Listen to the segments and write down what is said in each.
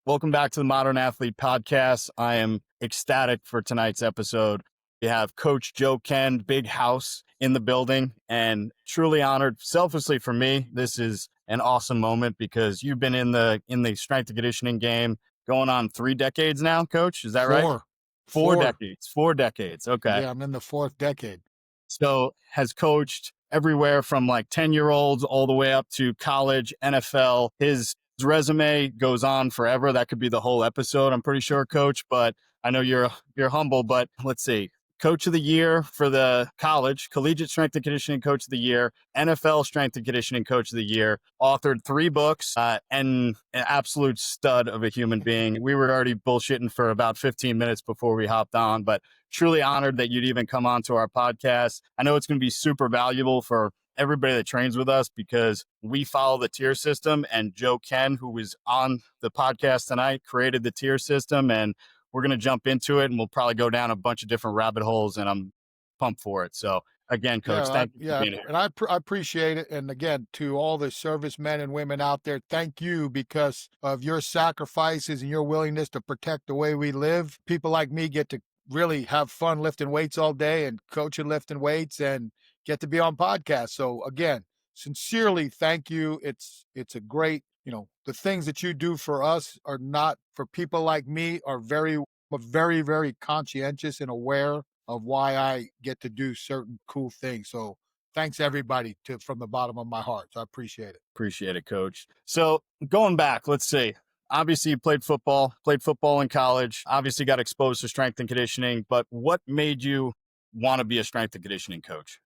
Welcome back to the Modern Athlete Podcast. I am ecstatic for tonight's episode. We have Coach Joe Kenn, big house in the building, and truly honored. Selfishly for me, this is an awesome moment because you've been in the strength and conditioning game going on 3 decades now, Coach. Is that right? Four. 4 Four. decades. 4 decades. Okay. Yeah, I'm in the fourth decade. So has coached everywhere from like 10-year-olds all the way up to college, NFL. His resume goes on forever. That could be the whole episode, I'm pretty sure, Coach. But I know you're humble. But let's see. Coach of the year for the collegiate strength and conditioning coach of the year, NFL strength and conditioning coach of the year, authored 3 books, and an absolute stud of a human being. We were already bullshitting for about 15 minutes before we hopped on, but truly honored that you'd even come on to our podcast. I know it's going to be super valuable for everybody that trains with us because we follow the tier system, and Joe Kenn, who was on the podcast tonight, created the tier system, and we're going to jump into it, and we'll probably go down a bunch of different rabbit holes, and I'm pumped for it. So again, Coach, thank you for being here. And I appreciate it. And again, to all the servicemen and women out there, thank you because of your sacrifices and your willingness to protect the way we live. People like me get to really have fun lifting weights all day and coaching lifting weights and get to be on podcasts. So again, sincerely, thank you. It's a great, the things that you do for us are not for people like me are very, very conscientious and aware of why I get to do certain cool things. So thanks everybody from the bottom of my heart. So I appreciate it. Appreciate it, Coach. So going back, let's see. Obviously, you played football in college, obviously got exposed to strength and conditioning, but what made you want to be a strength and conditioning coach?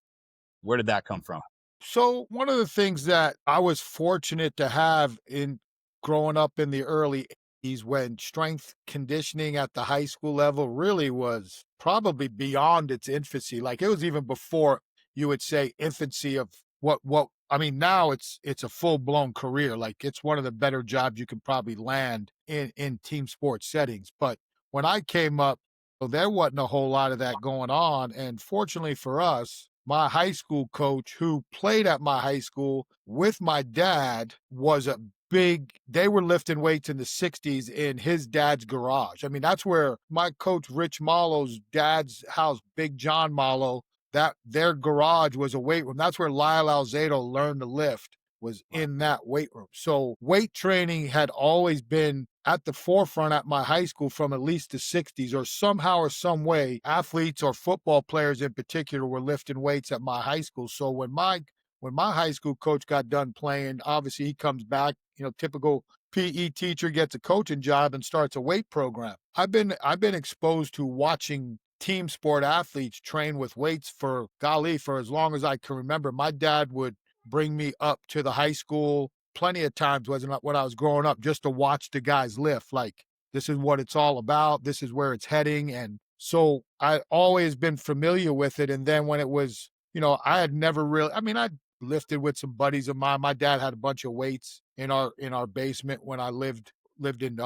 Where did that come from? So one of the things that I was fortunate to have in growing up in the early 80s when strength conditioning at the high school level really was probably beyond its infancy. Like it was even before you would say infancy of what I mean, now it's a full-blown career. Like it's one of the better jobs you can probably land in team sports settings. But when I came up, well, there wasn't a whole lot of that going on. And fortunately for us, my high school coach who played at my high school with my dad was they were lifting weights in the 60s in his dad's garage. I mean, that's where my coach, Rich Malo's dad's house, Big John Malo, that their garage was a weight room. That's where Lyle Alzado learned to lift, was in that weight room. So weight training had always been at the forefront at my high school from at least the 60s, or somehow or some way, athletes or football players in particular were lifting weights at my high school. So when my high school coach got done playing, obviously he comes back, typical PE teacher gets a coaching job and starts a weight program. I've been exposed to watching team sport athletes train with weights for as long as I can remember. My dad would bring me up to the high school plenty of times when I was growing up just to watch the guys lift. Like, this is what it's all about. This is where it's heading. And so I always been familiar with it. And then when it was, I had never really, I lifted with some buddies of mine. My dad had a bunch of weights in our basement when I lived in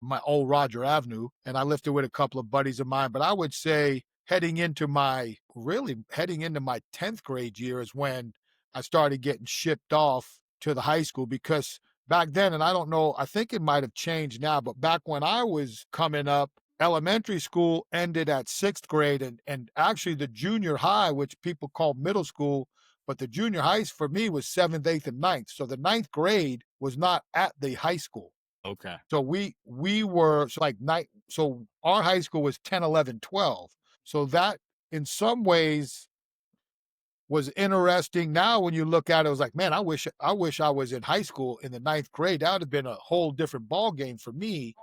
my old Roger Avenue, and I lifted with a couple of buddies of mine. But I would say heading into my 10th grade year is when I started getting shipped off to the high school, because back then, and I don't know, I think it might have changed now, but back when I was coming up, elementary school ended at 6th grade, and actually the junior high, which people call middle school, but the junior high for me was 7th, 8th, and 9th. So the 9th grade was not at the high school. Okay. So we were so our high school was 10, 11, 12. So that in some ways was interesting. Now, when you look at it, it was like, man, I wish I was in high school in the 9th grade. That would have been a whole different ball game for me.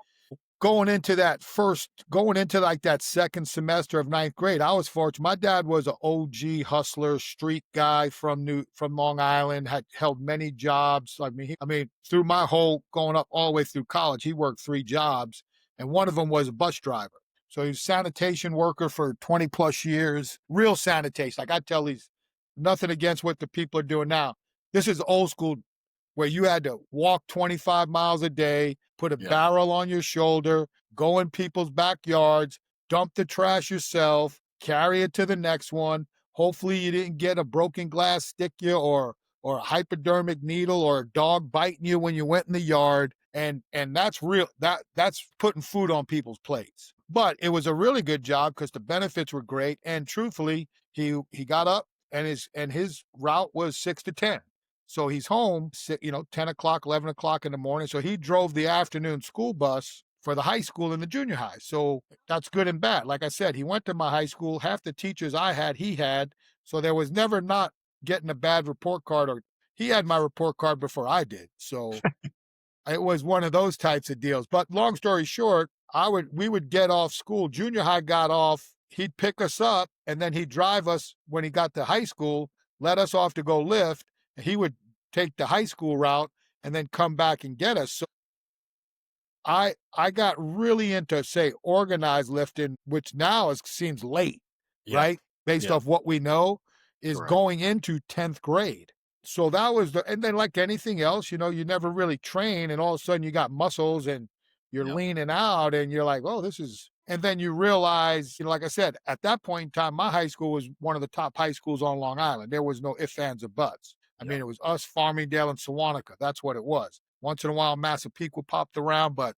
Going into like that second semester of 9th grade, I was fortunate. My dad was an OG hustler, street guy from Long Island, had held many jobs. I mean, through my whole going up all the way through college, he worked 3 jobs, and one of them was a bus driver. So he was a sanitation worker for 20 plus years, real sanitation. Like I tell these, nothing against what the people are doing now. This is old school, where you had to walk 25 miles a day, put a barrel on your shoulder, go in people's backyards, dump the trash yourself, carry it to the next one. Hopefully you didn't get a broken glass stick you, or a hypodermic needle, or a dog biting you when you went in the yard. And that's real, that's putting food on people's plates. But it was a really good job because the benefits were great. And truthfully, he got up and his route was 6 to 10. So he's home, 10 o'clock, 11 o'clock in the morning. So he drove the afternoon school bus for the high school and the junior high. So that's good and bad. Like I said, he went to my high school. Half the teachers I had, he had. So there was never not getting a bad report card, or he had my report card before I did. So it was one of those types of deals. But long story short, we would get off school. Junior high got off. He'd pick us up, and then he'd drive us when he got to high school, let us off to go lift. He would take the high school route and then come back and get us. So I got really into, say, organized lifting, which now seems late, Yeah. right? Based Yeah. off what we know, is Correct. going into 10th grade. So that was and then like anything else, you never really train, and all of a sudden you got muscles and you're Yeah. leaning out and you're like, oh, this is, and then you realize, like I said, at that point in time, my high school was one of the top high schools on Long Island. There was no ifs, ands, or buts. I Yeah. mean, it was us, Farmingdale, and Sewanaka. That's what it was. Once in a while, Massapequa popped around, but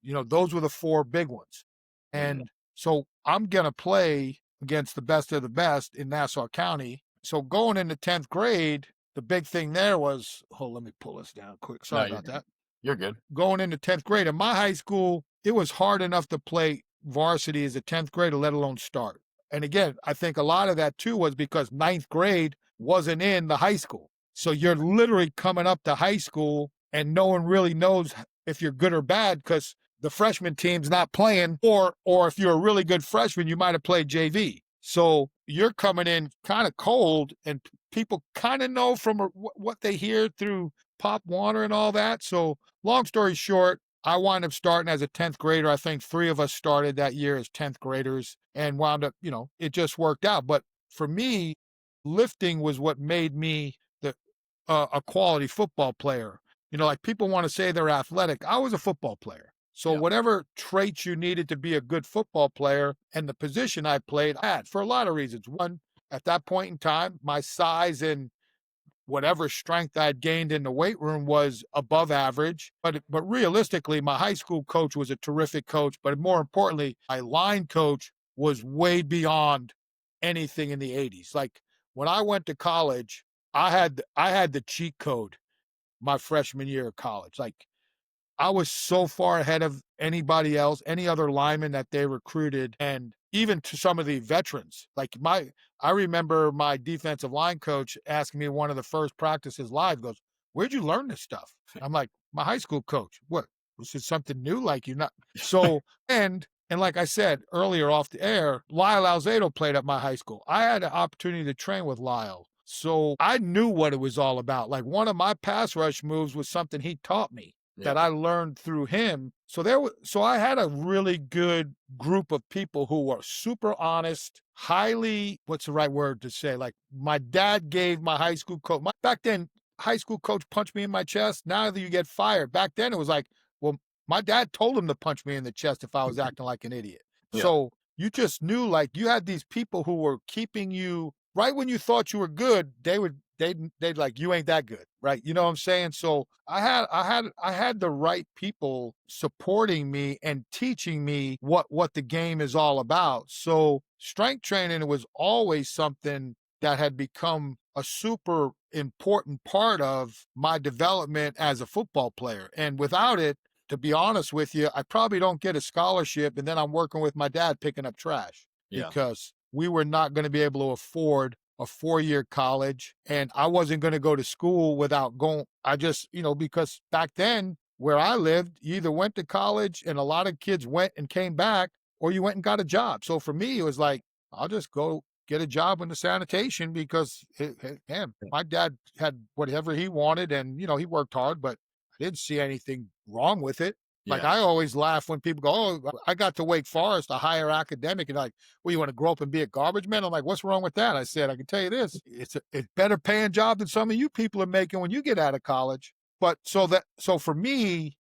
those were the four big ones. Yeah. And so I'm going to play against the best of the best in Nassau County. So going into 10th grade, the big thing there was, let me pull this down quick. No, Sorry you're about good. that. You're good. Going into 10th grade, in my high school, it was hard enough to play varsity as a 10th grader, let alone start. And again, I think a lot of that too was because ninth grade wasn't in the high school. So you're literally coming up to high school and no one really knows if you're good or bad because the freshman team's not playing, or if you're a really good freshman, you might have played JV. So you're coming in kind of cold, and people kind of know from what they hear through Pop Warner and all that. So long story short, I wound up starting as a 10th grader. I think 3 of us started that year as 10th graders and wound up, it just worked out. But for me, lifting was what made me a quality football player. Like people want to say they're athletic. I was a football player. So Yeah. whatever traits you needed to be a good football player and the position I played, I had for a lot of reasons. One, at that point in time, my size and whatever strength I'd gained in the weight room was above average. But realistically, my high school coach was a terrific coach. But more importantly, my line coach was way beyond anything in the 80s. Like when I went to college, I had the cheat code my freshman year of college. Like I was so far ahead of anybody else, any other lineman that they recruited, and even to some of the veterans. I remember my defensive line coach asking me one of the first practices live, goes, "Where'd you learn this stuff?" I'm like, "My high school coach." "What? Was it something new? Like you're not?" So, and like I said earlier off the air, Lyle Alzado played at my high school. I had an opportunity to train with Lyle. So I knew what it was all about. Like one of my pass rush moves was something he taught me Yeah. that I learned through him. So I had a really good group of people who were super honest, highly, what's the right word to say? Like my dad gave my high school coach, back then, high school coach punched me in my chest. Now that you get fired. Back then it was like, well, my dad told him to punch me in the chest if I was acting like an idiot. Yeah. So you just knew, like you had these people who were keeping you right when you thought you were good. They'd like, you ain't that good, right? You know what I'm saying? So I had the right people supporting me and teaching me what the game is all about. So strength training was always something that had become a super important part of my development as a football player. And without it, to be honest with you, I probably don't get a scholarship, and then I'm working with my dad picking up trash Yeah. because we were not going to be able to afford a 4-year college, and I wasn't going to go to school without going. I just, because back then where I lived, you either went to college, and a lot of kids went and came back, or you went and got a job. So for me, it was like, I'll just go get a job in the sanitation because man, my dad had whatever he wanted, and he worked hard, but I didn't see anything wrong with it. Like Yeah. I always laugh when people go, "Oh, I got to Wake Forest, a higher academic," and like, "Well, you want to grow up and be a garbage man?" I'm like, "What's wrong with that?" I said, "I can tell you this: it's better paying job than some of you people are making when you get out of college." But so for me,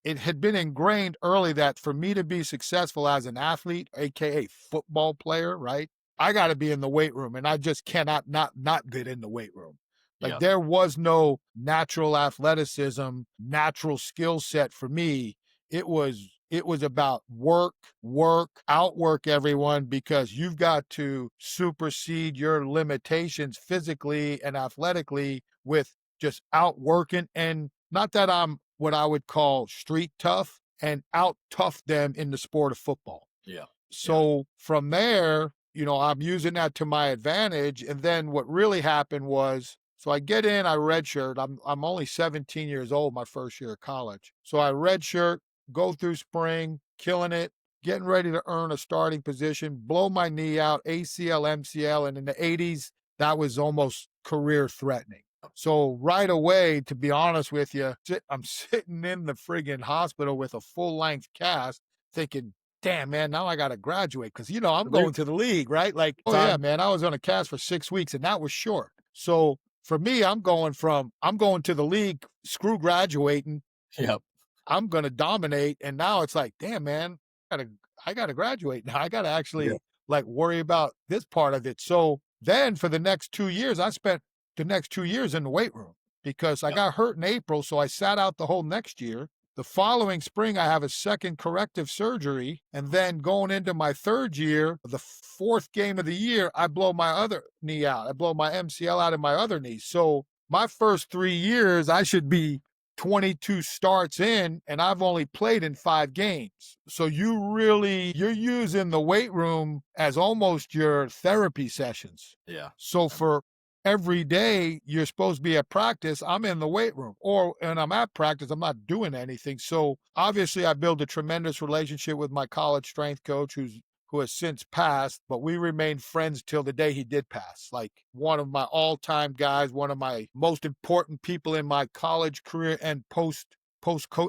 it had been ingrained early that for me to be successful as an athlete, aka football player, right? I got to be in the weight room, and I just cannot not get in the weight room. Like Yeah. there was no natural athleticism, natural skill set for me. It was about work, work, outwork everyone because you've got to supersede your limitations physically and athletically with just outworking. And not that I'm what I would call street tough, and out tough them in the sport of football. Yeah. Yeah. So from there, I'm using that to my advantage. And then what really happened was, so I get in, I redshirt. I'm only 17 years old, my first year of college. So I redshirt, go through spring, killing it, getting ready to earn a starting position, blow my knee out, ACL, MCL, and in the 80s, that was almost career threatening. So right away, to be honest with you, I'm sitting in the friggin' hospital with a full length cast, thinking, damn, man, now I got to graduate because, I'm At least going to the league, right? Like, oh, yeah, time. man, I was on a cast for 6 weeks and that was short. So for me, I'm going to the league, screw graduating. Yep. I'm going to dominate. And now it's like, damn, man, I gotta graduate now. I gotta Yeah. actually like worry about this part of it. So then for the next 2 years, I spent the next 2 years in the weight room because I Yep. got hurt in April. So I sat out the whole next year. The following spring, I have a second corrective surgery. And then going into my third year, the fourth game of the year, I blow my other knee out. I blow my MCL out of my other knee. So my first 3 years, I should be 22 starts in, and I've only played in 5 games. So you're using the weight room as almost your therapy sessions. Yeah. So for every day you're supposed to be at practice, I'm in the weight room, and I'm at practice, I'm not doing anything. So obviously I built a tremendous relationship with my college strength coach who has since passed, but we remained friends till the day he did pass. Like one of my all-time guys, one of my most important people in my college career and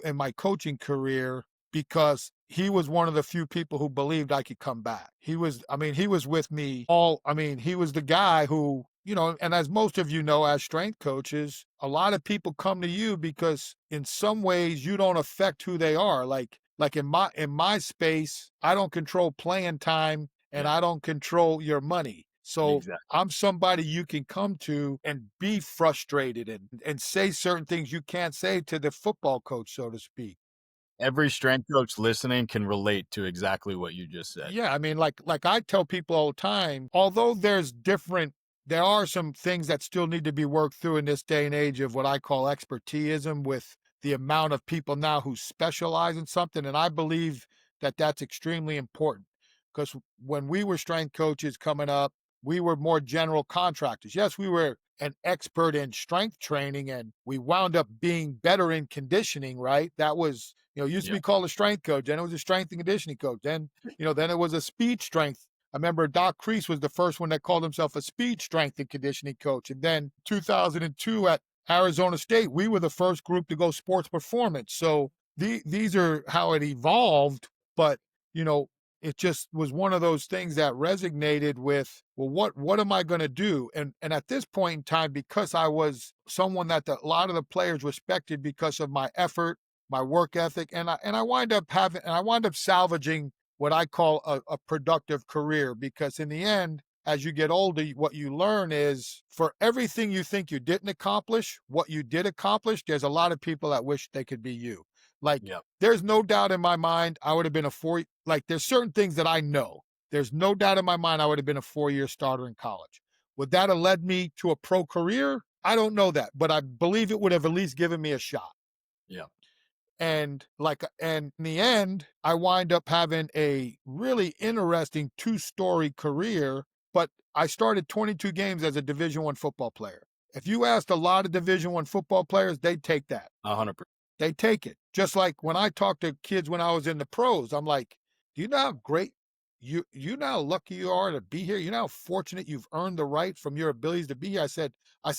in my coaching career, because he was one of the few people who believed I could come back. He was with me he was the guy who, and as most of you know, as strength coaches, a lot of people come to you because in some ways you don't affect who they are. Like in my space, I don't control playing time and Yeah. I don't control your money. So Exactly. I'm somebody you can come to and be frustrated and say certain things you can't say to the football coach, so to speak. Every strength coach listening can relate to exactly what you just said. Yeah, I mean, like I tell people all the time, although there are some things that still need to be worked through in this day and age of what I call expertism with the amount of people now who specialize in something. And I believe that that's extremely important because when we were strength coaches coming up, we were more general contractors. Yes, we were an expert in strength training and we wound up being better in conditioning, right? That was, used to Yeah. be called a strength coach, then it was a strength and conditioning coach. Then it was a speed strength. I remember Doc Kreese was the first one that called himself a speed strength and conditioning coach. And then 2002 at Arizona State, we were the first group to go sports performance. So these are how it evolved. But, you know, it just was one of those things that resonated with, well, what am I going to do? And at this point in time, because I was someone that a lot of the players respected because of my effort, my work ethic, and I wind up salvaging what I call a productive career, because in the end, as you get older, what you learn is for everything you think you didn't accomplish, what you did accomplish, there's a lot of people that wish they could be you. Like, Yeah. there's no doubt in my mind I would have been there's certain things that I know. There's no doubt in my mind I would have been a 4-year starter in college. Would that have led me to a pro career? I don't know that, but I believe it would have at least given me a shot. Yeah. And in the end, I wind up having a really interesting 2-story career, but I started 22 games as a Division I football player. If you asked a lot of Division I football players, they'd take that. 100%. They take it. Just like when I talk to kids when I was in the pros, I'm like, do you know how great you know how lucky you are to be here? You know how fortunate you've earned the right from your abilities to be here? I said,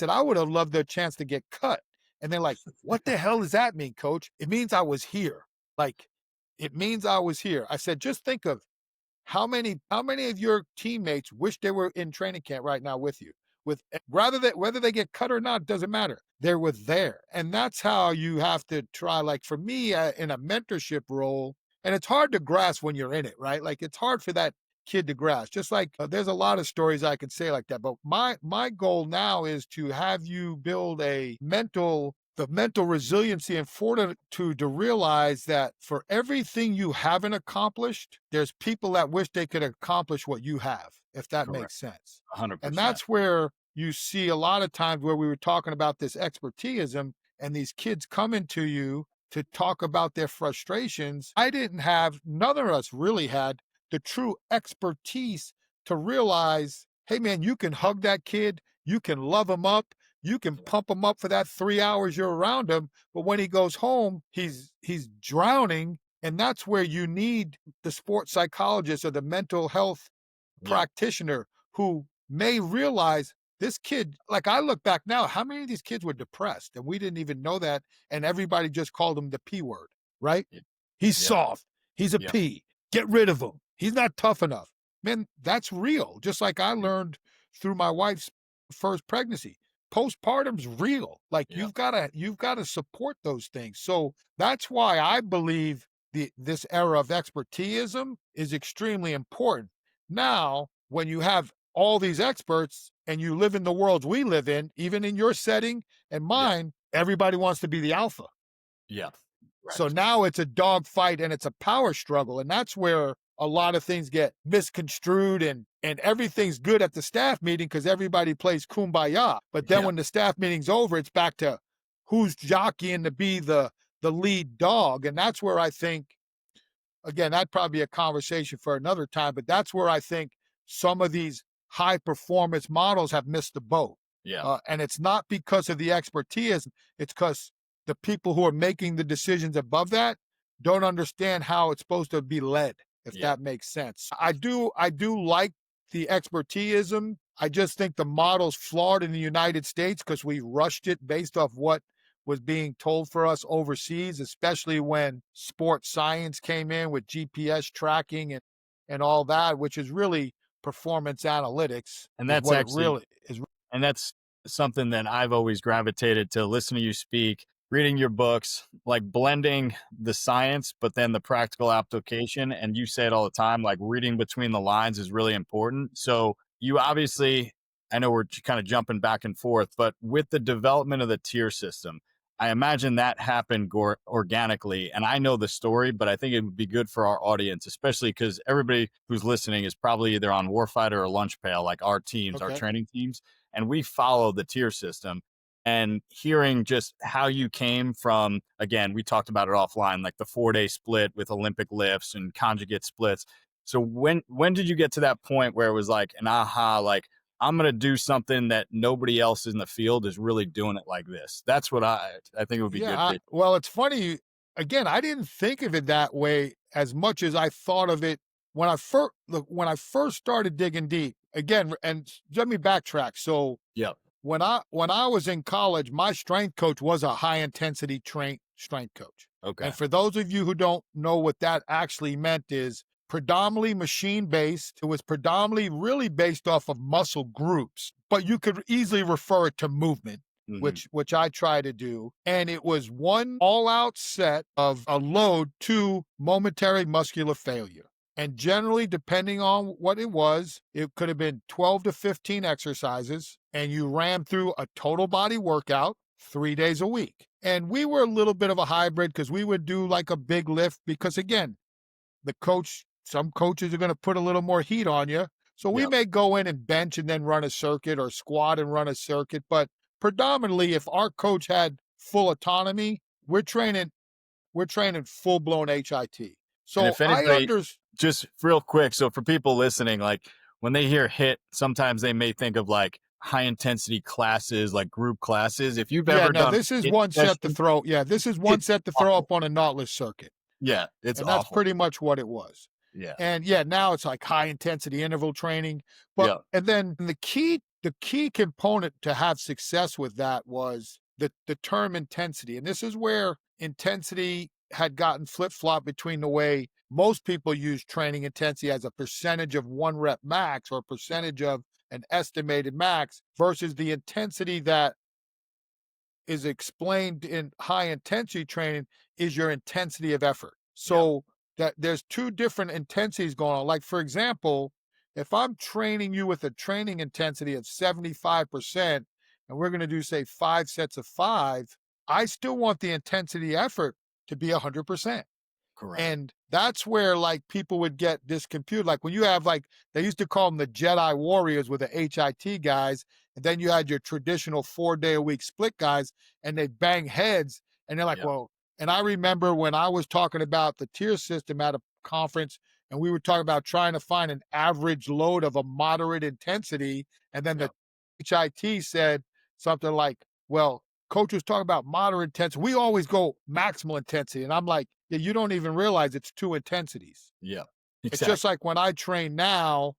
I would have loved the chance to get cut. And they're like, what the hell does that mean, coach? It means I was here. Like, it means I was here. I said, just think of how many of your teammates wish they were in training camp right now with you? Whether they get cut or not doesn't matter. They were there, and that's how you have to try. Like for me, in a mentorship role, and it's hard to grasp when you're in it, right? Like it's hard for that kid to grasp. Just like there's a lot of stories I could say like that. But my goal now is to have you build the mental resiliency and fortitude to realize that for everything you haven't accomplished, there's people that wish they could accomplish what you have, if that Correct. makes sense. And 100%. that's where you see a lot of times where we were talking about this expertism and these kids coming to you to talk about their frustrations. None of us really had the true expertise to realize, hey man, you can hug that kid, you can love him up, you can pump him up for that 3 hours you're around him, but when he goes home, he's drowning, and that's where you need the sports psychologist or the mental health Yep. practitioner who may realize this kid, like I look back now, how many of these kids were depressed and we didn't even know that, and everybody just called him the P word, right? Yep. He's Yep. soft. He's a Yep. P. Get rid of him. He's not tough enough. Man, that's real. Just like I learned through my wife's first pregnancy. Postpartum's real. Like Yep. you've gotta support those things. So that's why I believe this era of expertism is extremely important. Now, when you have all these experts and you live in the worlds we live in, even in your setting and Yep. mine, everybody wants to be the alpha. Yep. So Right. now it's a dogfight and it's a power struggle. And that's where a lot of things get misconstrued and everything's good at the staff meeting because everybody plays kumbaya. But then Yep. when the staff meeting's over, it's back to who's jockeying to be the lead dog. And that's where I think, again, that'd probably be a conversation for another time, but that's where I think some of these high performance models have missed the boat. Yep. And it's not because of the expertise, it's because the people who are making the decisions above that don't understand how it's supposed to be led, if Yep. that makes sense. I do like the expertism. I just think the model's flawed in the United States because we rushed it based off what was being told for us overseas, especially when sports science came in with GPS tracking and all that, which is really performance analytics, And is that's what it actually really is. And that's something that I've always gravitated to listening to you speak, reading your books, like blending the science, but then the practical application. And you say it all the time, like reading between the lines is really important. So you obviously, I know we're kind of jumping back and forth, but with the development of the tier system, I imagine that happened organically. And I know the story, but I think it would be good for our audience, especially because everybody who's listening is probably either on Warfighter or Lunch Pail, like our teams, our Okay. training teams, and we follow the tier system. And hearing just how you came from, again, we talked about it offline, like the 4-day split with Olympic lifts and conjugate splits. So when did you get to that point where it was like an aha, like I'm going to do something that nobody else in the field is really doing it like this? That's what I think it would be Yeah. good to. Well, it's funny. Again, I didn't think of it that way as much as I thought of it when I first started digging deep. Again, and let me backtrack. So Yep. when I was in college, my strength coach was a high intensity trained strength coach. Okay. And for those of you who don't know what that actually meant is predominantly machine based. It was predominantly really based off of muscle groups, but you could easily refer it to movement, Hmm. which I try to do. And it was one all out set of a load to momentary muscular failure. And generally, depending on what it was, it could have been 12 to 15 exercises, and you ran through a total body workout 3 days a week. And we were a little bit of a hybrid because we would do like a big lift because, again, some coaches are going to put a little more heat on you. So we Yep. may go in and bench and then run a circuit or squat and run a circuit. But predominantly, if our coach had full autonomy, we're training full blown HIT. And So if I anybody, understand. just real quick, so for people listening, like when they hear hit, sometimes they may think of like high intensity classes, like group classes. If you've Yeah, ever no, done this is hit one set to session, throw. Yeah, this is one it's set to throw awful. up on a knotless circuit. Yeah, it's And that's awful. pretty much what it was. Yeah. And yeah, now it's like high intensity interval training. But Yeah. and then the key component to have success with that was the term intensity. And this is where intensity had gotten flip-flop between the way most people use training intensity as a percentage of one rep max or a percentage of an estimated max versus the intensity that is explained in high intensity training is your intensity of effort. Yeah. So that there's two different intensities going on. Like, for example, if I'm training you with a training intensity of 75%, and we're going to do, say, 5 sets of 5, I still want the intensity effort to be 100%. Correct. And that's where, like, people would get this confused. Like, when you have, like, they used to call them the Jedi warriors with the HIT guys, and then you had your traditional 4-day-a-week split guys, and they bang heads, and they're like, Yeah. well, and I remember when I was talking about the tier system at a conference, and we were talking about trying to find an average load of a moderate intensity, and then Yeah. the HIT said something like, well, coach was talking about moderate intensity. We always go maximal intensity. And I'm like, yeah, you don't even realize it's two intensities. Yeah. It's just Exactly. like when I train now,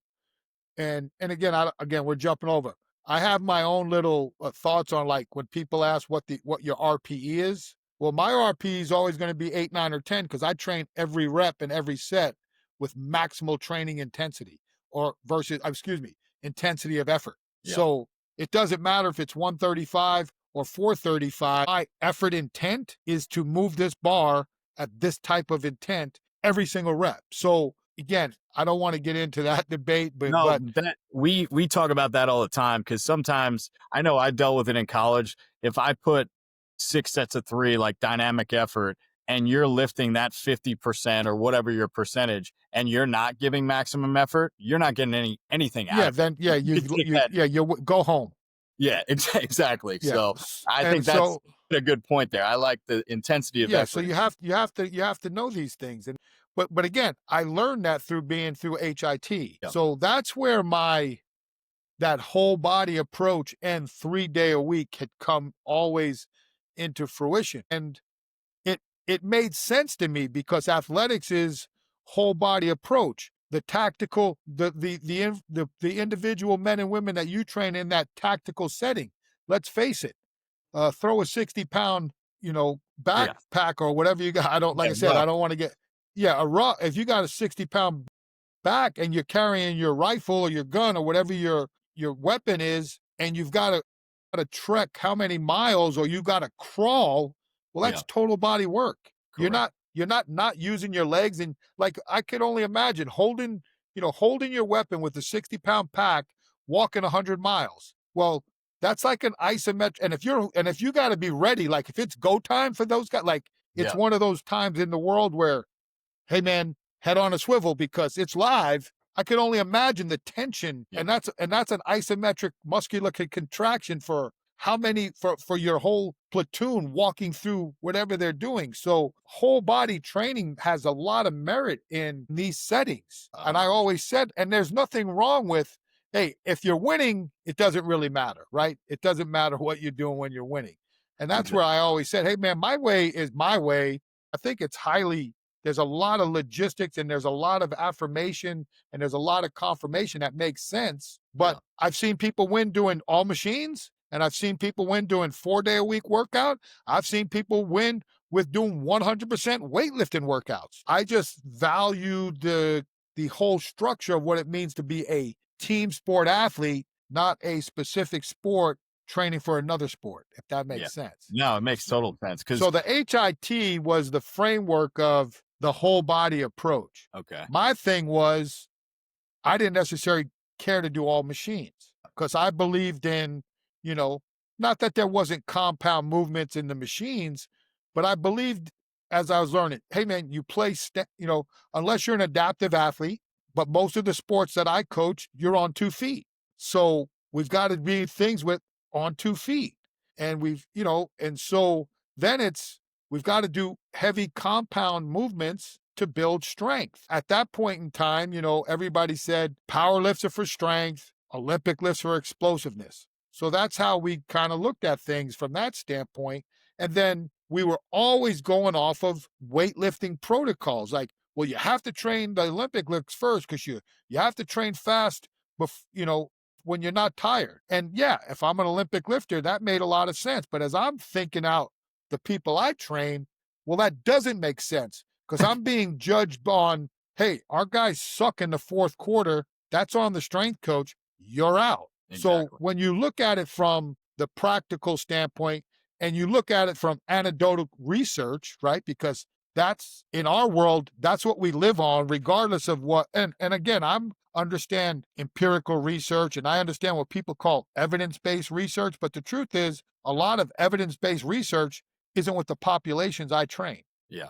and again, again, we're jumping over. I have my own little thoughts on, like, when people ask what your RPE is. Well, my RPE is always going to be 8, 9, or 10 because I train every rep and every set with maximal training intensity, or versus, excuse me, intensity of effort. Yeah. So it doesn't matter if it's 135 or 435. My effort intent is to move this bar at this type of intent every single rep. So again, I don't want to get into that debate, but No, that we talk about that all the time because sometimes I know I dealt with it in college. If I put 6 sets of 3, like dynamic effort, and you're lifting that 50% or whatever your percentage, and you're not giving maximum effort, you're not getting anything out yeah, of it. then yeah, You could take you that. yeah, you go home. Yeah, exactly. Yeah, So I and think that's so a good point there. I like the intensity of yeah, so effort. you have to know these things, and but again, I learned that through being through HIT. Yeah. So that's where my that whole body approach and 3-day a week had come always into fruition, and it it made sense to me because athletics is whole body approach. The tactical, the individual men and women that you train in that tactical setting. Let's face it, throw a 60-pound, Yeah. backpack or whatever you got. I don't, like Yeah. I said, I Rough. don't want to get, yeah, a rock. If you got a 60-pound back and you're carrying your rifle or your gun or whatever your weapon is, and you've got to trek how many miles, or you got to crawl, well, Yeah. that's total body work. Correct. You're not using your legs, and, like, I could only imagine holding your weapon with a 60-pound pack, walking 100 miles. Well, that's like an isometric. And if you got to be ready, like, if it's go time for those guys, like, it's Yeah. one of those times in the world where, hey man, head on a swivel because it's live. I can only imagine the tension, Yeah. and that's an isometric muscular contraction for how many, for your whole platoon walking through whatever they're doing. So whole body training has a lot of merit in these settings. And I 100%. always said, and there's nothing wrong with, hey, if you're winning, it doesn't really matter, right? It doesn't matter what you're doing when you're winning. And that's Exactly. where I always said, hey man, my way is my way. I think it's highly, there's a lot of logistics, and there's a lot of affirmation, and there's a lot of confirmation that makes sense. Yeah. But I've seen people win doing all machines, and I've seen people win doing 4-day a week workout. I've seen people win with doing 100% weightlifting workouts. I just value the whole structure of what it means to be a team sport athlete, not a specific sport training for another sport, if that Yeah. makes sense. No, it makes total sense because So the HIT was the framework of the whole body approach. okay. My thing was, I didn't necessarily care to do all machines because I believed in, you know, not that there wasn't compound movements in the machines, but I believed, as I was learning, hey man, you play, unless you're an adaptive athlete, but most of the sports that I coach, you're on 2 feet. So we've got to be things with on 2 feet. And and so then we've got to do heavy compound movements to build strength. At that point in time, everybody said power lifts are for strength, Olympic lifts for explosiveness. So that's how we kind of looked at things from that standpoint. And then we were always going off of weightlifting protocols. Like, well, you have to train the Olympic lifts first because you have to train fast, when you're not tired. And yeah, if I'm an Olympic lifter, that made a lot of sense. But as I'm thinking out the people I train, well, that doesn't make sense because I'm being judged on, hey, our guys suck in the fourth quarter. That's on the strength coach. You're out. So Exactly. when you look at it from the practical standpoint and you look at it from anecdotal research, right? Because That's in our world, that's what we live on, regardless of what. And again, I'm understand empirical research and I understand what people call evidence-based research, but the truth is a lot of evidence-based research isn't with the populations I train. Yeah.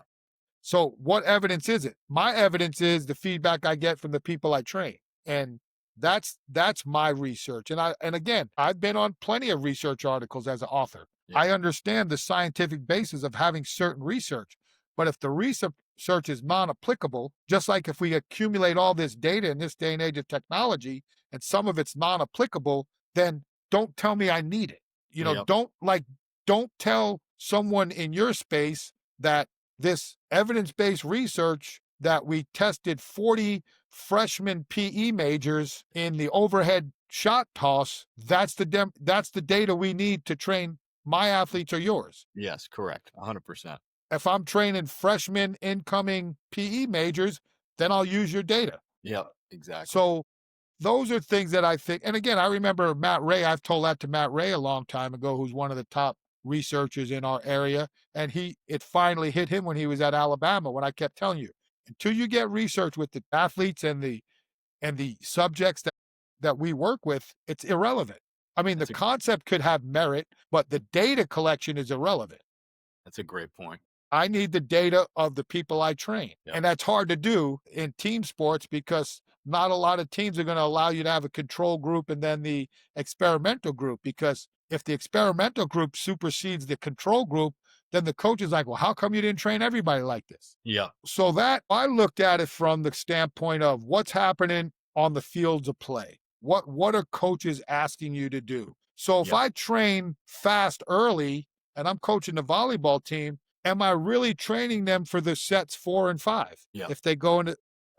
So what evidence is it? My evidence is the feedback I get from the people I train. And that's my research. And again, I've been on plenty of research articles as an author. Yeah. I understand the scientific basis of having certain research. But if the research is non-applicable, just like if we accumulate all this data in this day and age of technology and some of it's non-applicable, then don't tell me I need it. Yep. Don't tell someone in your space that this evidence-based research that we tested 40 freshman PE majors in the overhead shot toss, that's the data we need to train my athletes or yours. Yes, correct. 100%. If I'm training freshman incoming PE majors, then I'll use your data. Yep, exactly. So those are things that I think, and again, I remember Matt Ray, I've told that to Matt Ray a long time ago, who's one of the top researchers in our area. And it finally hit him when he was at Alabama, when I kept telling you, until you get research with the athletes and the subjects that we work with, it's irrelevant. I mean, the That's a concept could have merit, but the data collection is irrelevant. that's a great point. I need the data of the people I train. Yep. And that's hard to do in team sports because not a lot of teams are going to allow you to have a control group and then the experimental group. Because if the experimental group supersedes the control group, then the coach is like, well, how come you didn't train everybody like this? Yeah. So that I looked at it from the standpoint of what's happening on the fields of play. What are coaches asking you to do? So if Yep. I train fast early and I'm coaching the volleyball team, am I really training them for the sets 4 and 5? Yeah.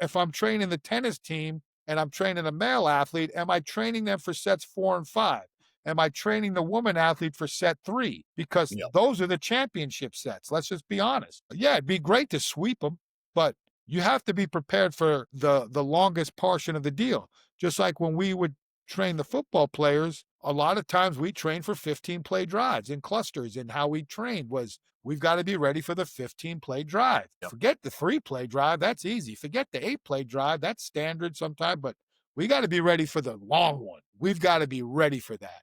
If I'm training the tennis team and I'm training a male athlete, am I training them for sets 4 and 5? Am I training the woman athlete for set 3? Because Yep. those are the championship sets. Let's just be honest. Yeah, it'd be great to sweep them, but you have to be prepared for the longest portion of the deal. Just like when we would train the football players, a lot of times we train for 15 play drives in clusters, and how we trained was we've got to be ready for the 15 play drive. Yep. Forget the 3 play drive, that's easy. Forget the 8 play drive, that's standard sometimes, but we got to be ready for the long one. We've got to be ready for that.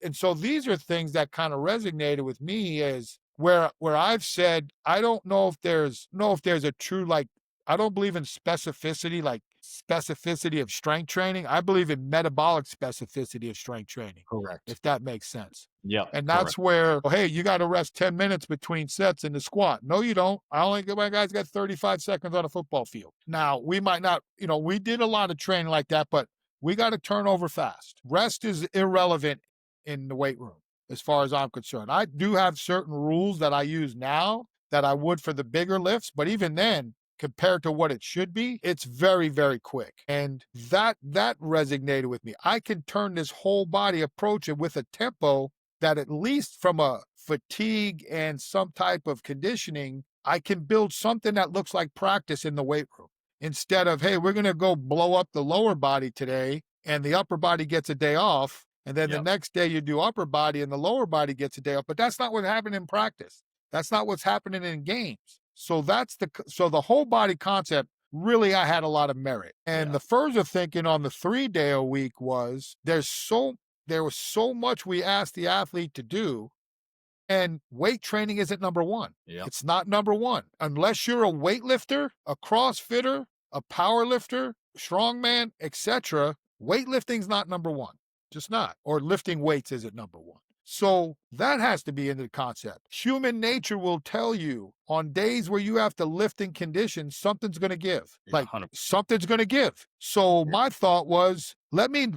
And so these are things that kind of resonated with me, is where I've said I don't know if there's a true, like, I don't believe in specificity, like specificity of strength training. I believe in metabolic specificity of strength training, Correct. if that makes sense. Yep. And Correct. that's where, hey, you got to rest 10 minutes between sets in the squat. No, you don't. My guys got 35 seconds on a football field. Now, we might not, we did a lot of training like that, but we got to turn over fast. Rest is irrelevant in the weight room, as far as I'm concerned. I do have certain rules that I use now that I would for the bigger lifts, but even then, compared to what it should be, it's very, very quick. And that resonated with me. I can turn this whole body approach it with a tempo that, at least from a fatigue and some type of conditioning, I can build something that looks like practice in the weight room. Instead of, hey, we're going to go blow up the lower body today and the upper body gets a day off. And then the Yep. next day you do upper body and the lower body gets a day off. But that's not what happened in practice. That's not what's happening in games. So the whole body concept, really, I had a lot of merit. And Yeah. the further thinking on the 3-day a week was there was so much we asked the athlete to do, and weight training isn't number one. Yep. It's not number one. Unless you're a weightlifter, a CrossFitter, a power lifter, strongman, etc., weightlifting's not number one. Just not. Or lifting weights isn't number one. So that has to be in the concept. Human nature will tell you on days where you have to lift in conditions, something's going to give. Yeah, Like 100%. something's going to give. So my thought was, let me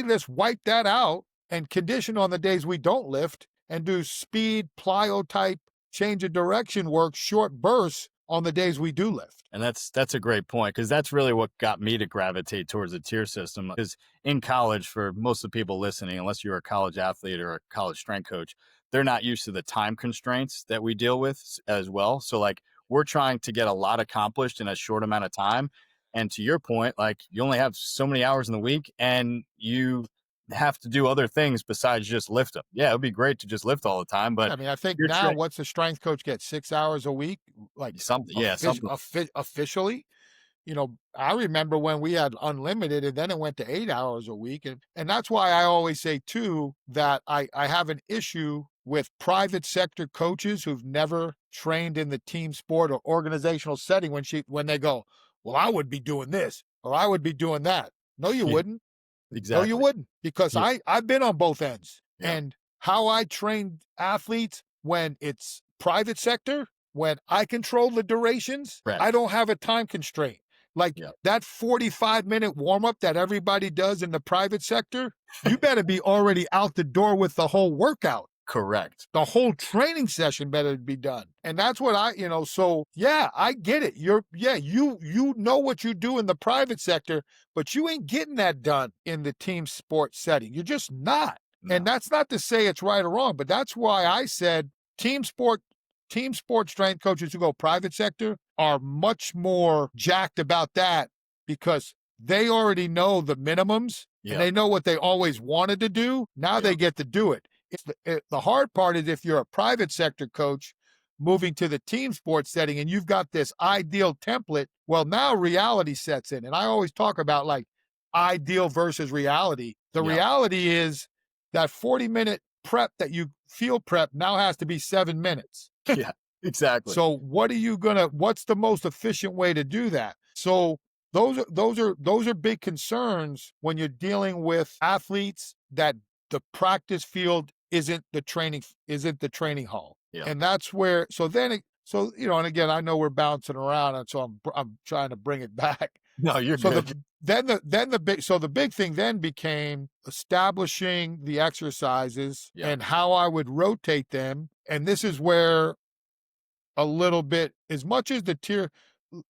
just wipe that out and condition on the days we don't lift and do speed, plyo type, change of direction work, short bursts on the days we do lift. And that's a great point, because that's really what got me to gravitate towards the tier system. Because in college, for most of the people listening, unless you're a college athlete or a college strength coach, they're not used to the time constraints that we deal with as well. So like, we're trying to get a lot accomplished in a short amount of time. And to your point, like, you only have so many hours in the week, and you have to do other things besides just lift them. Yeah, it'd be great to just lift all the time, but I mean, I think you're now what's the strength coach get? 6 hours a week, like something. Yeah, something. officially? I remember when we had unlimited and then it went to 8 hours a week. And that's why I always say too that I have an issue with private sector coaches who've never trained in the team sport or organizational setting when they go, well, I would be doing this or I would be doing that. No, you Yeah, wouldn't. No, you exactly. wouldn't, because Yeah, I've been on both ends. yeah, And how I train athletes when it's private sector, when I control the durations, right. I don't have a time constraint. Like Yeah, that 45-minute warm up that everybody does in the private sector, you better be already out the door with the whole workout. correct. The whole training session better be done. And that's what so yeah, I get it. You know what you do in the private sector, but you ain't getting that done in the team sports setting. You're just not. And No. that's not to say it's right or wrong, but that's why I said team sport team sport strength coaches who go private sector are much more jacked about that because they already know the minimums and Yeah, they know what they always wanted to do. Now yeah, they get to do it. The hard part is if you're a private sector coach moving to the team sports setting and you've got this ideal template, well, now reality sets in. And I always talk about like ideal versus reality. The yeah, reality is that 40-minute prep that you field prep now has to be 7 minutes. yeah, exactly. So what's the most efficient way to do that? So those are big concerns when you're dealing with athletes that the practice field isn't the training hall. Yeah. And that's where and again, I know we're bouncing around and so I'm trying to bring it back. No, you're So good. the big thing then became establishing the exercises Yeah, and how I would rotate them. And this is where a little bit as much as the tier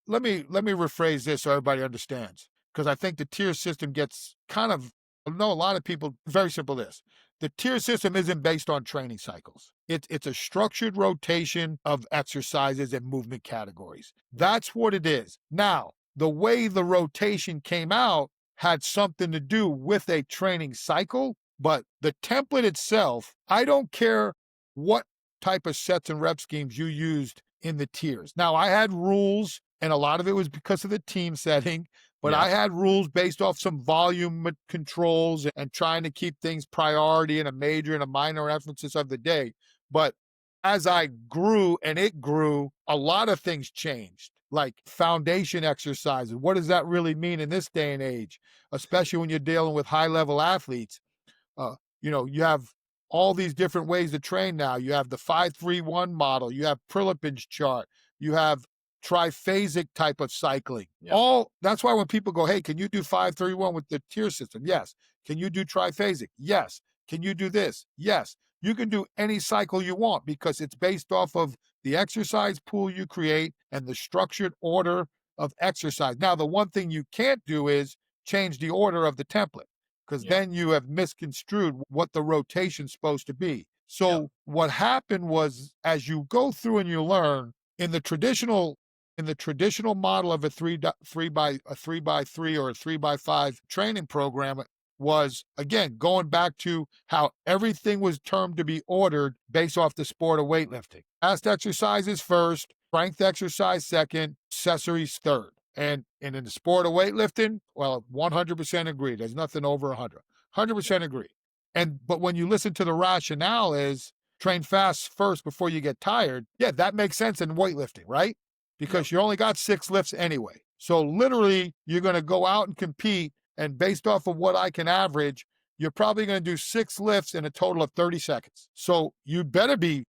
let me rephrase this so everybody understands, because I think the tier system gets kind of I know a lot of people very simple this. The tier system isn't based on training cycles. It's a structured rotation of exercises and movement categories. That's what it is. Now, the way the rotation came out had something to do with a training cycle, but the template itself, I don't care what type of sets and rep schemes you used in the tiers. Now, I had rules, and a lot of it was because of the team setting, but yeah, I had rules based off some volume controls and trying to keep things priority and a major and a minor emphasis of the day. But as I grew and it grew, a lot of things changed, like foundation exercises. What does that really mean in this day and age, especially when you're dealing with high level athletes? You have all these different ways to train now. You have the 5-3-1 model, you have Prilepin's chart, you have triphasic type of cycling. yeah, All that's why when people go, hey, can you do 5-3-1 with the tier system? Yes. Can you do triphasic? Yes. Can you do this? Yes. You can do any cycle you want because it's based off of the exercise pool you create and the structured order of exercise. Now, the one thing you can't do is change the order of the template because yeah, then you have misconstrued what the rotation's supposed to be. yeah, So what happened was as you go through and you learn in the traditional model of a three by three or a 3x5 training program was again going back to how everything was termed to be ordered based off the sport of weightlifting. Fast exercises first, strength exercise second, accessories third. And in the sport of weightlifting, well, 100% agree. There's nothing over 100. yeah, 100% agree. But when you listen to the rationale is train fast first before you get tired, yeah, that makes sense in weightlifting, right? yeah, Because you only got 6 lifts anyway. So literally, you're going to go out and compete, and based off of what I can average, you're probably going to do 6 lifts in a total of 30 seconds. So you better be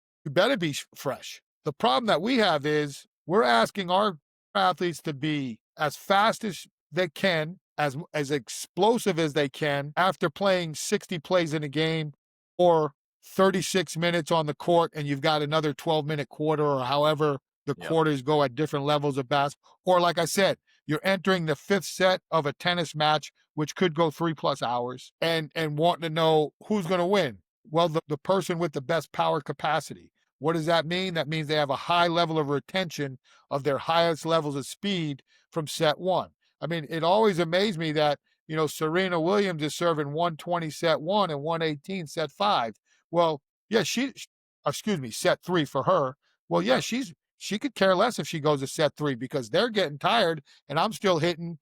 fresh. The problem that we have is we're asking our athletes to be as fast as they can, as explosive as they can after playing 60 plays in a game or 36 minutes on the court and you've got another 12-minute quarter or however the yeah, quarters go at different levels of basketball. Or like I said, you're entering the 5th set of a tennis match, which could go 3+ hours and wanting to know who's going to win. Well, the person with the best power capacity. What does that mean? That means they have a high level of retention of their highest levels of speed from set one. I mean, it always amazed me that Serena Williams is serving 120 set one and 118 set five. Well, yeah, excuse me, set three for her. Well, yeah, Yeah. she could care less if she goes to set three because they're getting tired and I'm still hitting,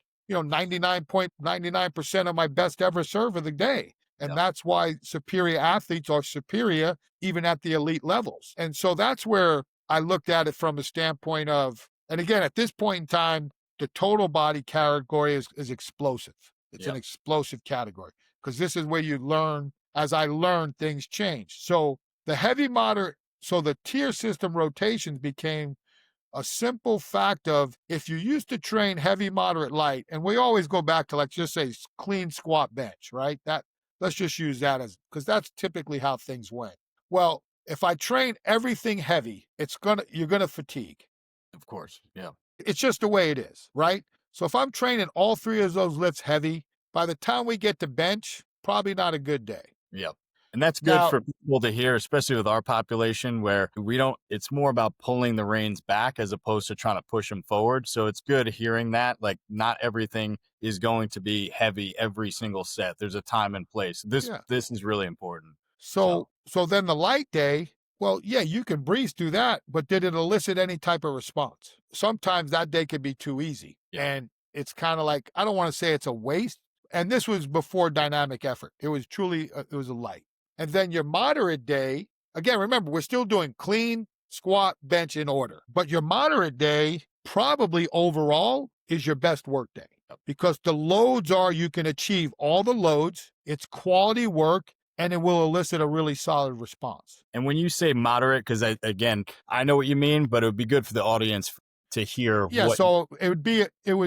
99.99% of my best ever serve of the day. And Yeah. that's why superior athletes are superior even at the elite levels. And so that's where I looked at it from a standpoint of, and again, at this point in time, the total body category is explosive. It's an Yeah. explosive category because this is where you learn, as I learned, things change. So the heavy moderate, so the tier system rotations became a simple fact of if you used to train heavy, moderate, light, and we always go back to like just say clean squat bench, right? That let's just use that as because that's typically how things went. Well, if I train everything heavy, you're gonna fatigue. Of course. Yeah. It's just the way it is, right? So if I'm training all three of those lifts heavy, by the time we get to bench, probably not a good day. Yeah. And that's good Now, for people to hear, especially with our population where it's more about pulling the reins back as opposed to trying to push them forward. So it's good hearing that, like, not everything is going to be heavy every single set. There's a time and place. This, yeah. this is really important. So So, so then the light day, well, yeah, you can breeze through that, but did it elicit any type of response? Sometimes that day could be too easy. yeah. And it's kind of like I don't want to say it's a waste. And this was before dynamic effort. It was truly it was a light. And then your moderate day, again, remember, we're still doing clean, squat, bench in order. But your moderate day probably overall is your best work day because the loads are you can achieve all the loads, it's quality work, and it will elicit a really solid response. And when you say moderate, because I know what you mean, but it would be good for the audience to hear Yeah, what. so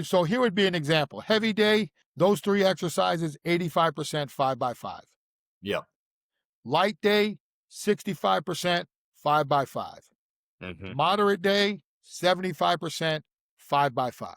so here would be an example. Heavy day, those three exercises, 85% 5x5. Yeah. Light day, 65% 5x5. Hmm. Moderate day, 75% 5x5. Yeah.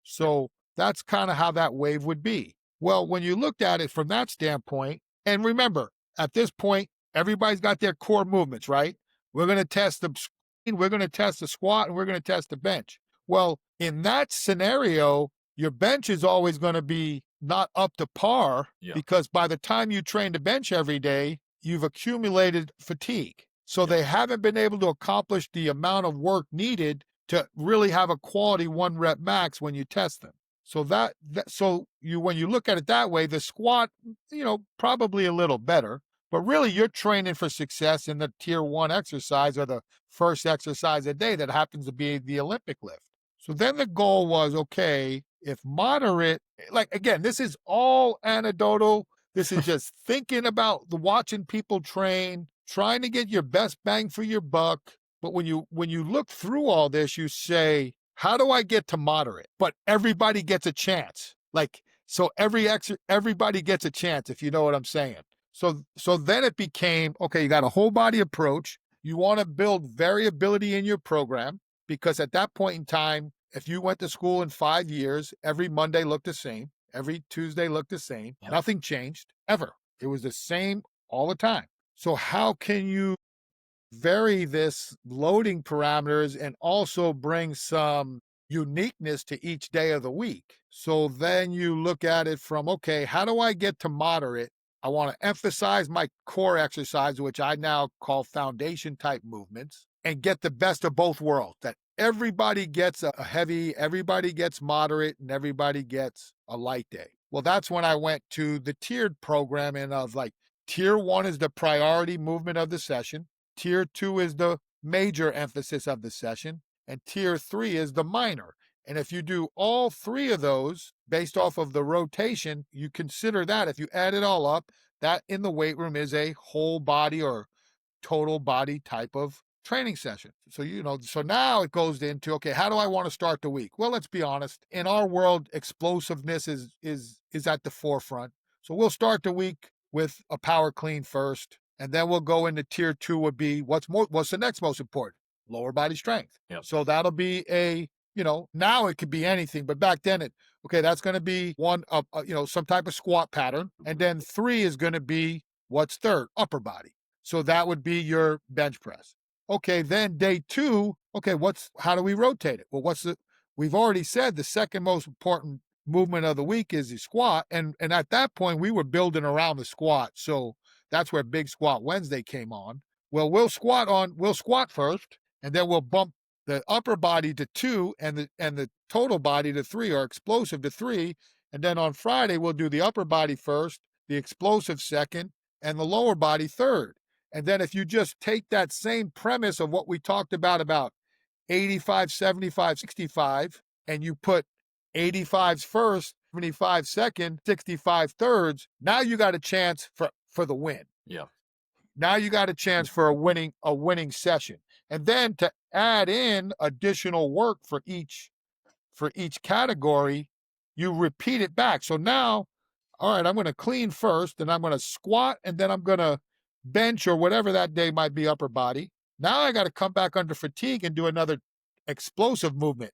So that's kind of how that wave would be. Well, when you looked at it from that standpoint, and remember, at this point, everybody's got their core movements, right? We're going to test the screen, we're going to test the squat, and we're going to test the bench. Well, in that scenario, your bench is always going to be not up to par Yeah. because by the time you train the bench every day, you've accumulated fatigue. So Yeah. they haven't been able to accomplish the amount of work needed to really have a quality one rep max when you test them. So when you look at it that way, the squat, probably a little better, but really you're training for success in the tier one exercise or the first exercise a day that happens to be the Olympic lift. So then the goal was, okay, if moderate, like again, this is all anecdotal. This is just thinking about the watching people train, trying to get your best bang for your buck. But when you look through all this, you say, how do I get to moderate? But everybody gets a chance. Like so everybody gets a chance, if you know what I'm saying. So then it became, okay, you got a whole body approach. You want to build variability in your program because at that point in time, if you went to school in 5 years, every Monday looked the same, every Tuesday looked the same, Yep. nothing changed ever. It was the same all the time. So how can you vary this loading parameters and also bring some uniqueness to each day of the week? So then you look at it from, okay, how do I get to moderate? I want to emphasize my core exercise, which I now call foundation type movements, and get the best of both worlds. That everybody gets a heavy, everybody gets moderate, and everybody gets a light day. Well, that's when I went to the tiered programming of like tier one is the priority movement of the session. Tier two is the major emphasis of the session, and tier three is the minor. And if you do all three of those based off of the rotation, you consider that if you add it all up, that in the weight room is a whole body or total body type of training session. So, so now it goes into, okay, how do I want to start the week? Well, let's be honest. In our world, explosiveness is at the forefront. So we'll start the week with a power clean first, and then we'll go into tier two would be what's the next most important? Lower body strength. Yep. So that'll be now it could be anything, but back then that's going to be one of, some type of squat pattern. And then three is going to be what's third? Upper body. So that would be your bench press. Okay, then day two, okay, how do we rotate it? Well, we've already said the second most important movement of the week is the squat. And at that point, we were building around the squat. So that's where Big Squat Wednesday came on. Well, we'll squat first, and then we'll bump the upper body to 2 and the total body to 3, or explosive to 3. And then on Friday, we'll do the upper body first, the explosive second, and the lower body third. And then if you just take that same premise of what we talked about 85, 75, 65, and you put 85s first, 75 second, 65 thirds, now you got a chance for the win. Yeah. Now you got a chance for a winning session. And then to add in additional work for each category, you repeat it back. So now, all right, I'm going to clean first, and I'm going to squat, and then I'm going to bench or whatever that day might be, upper body. Now I got to come back under fatigue and do another explosive movement.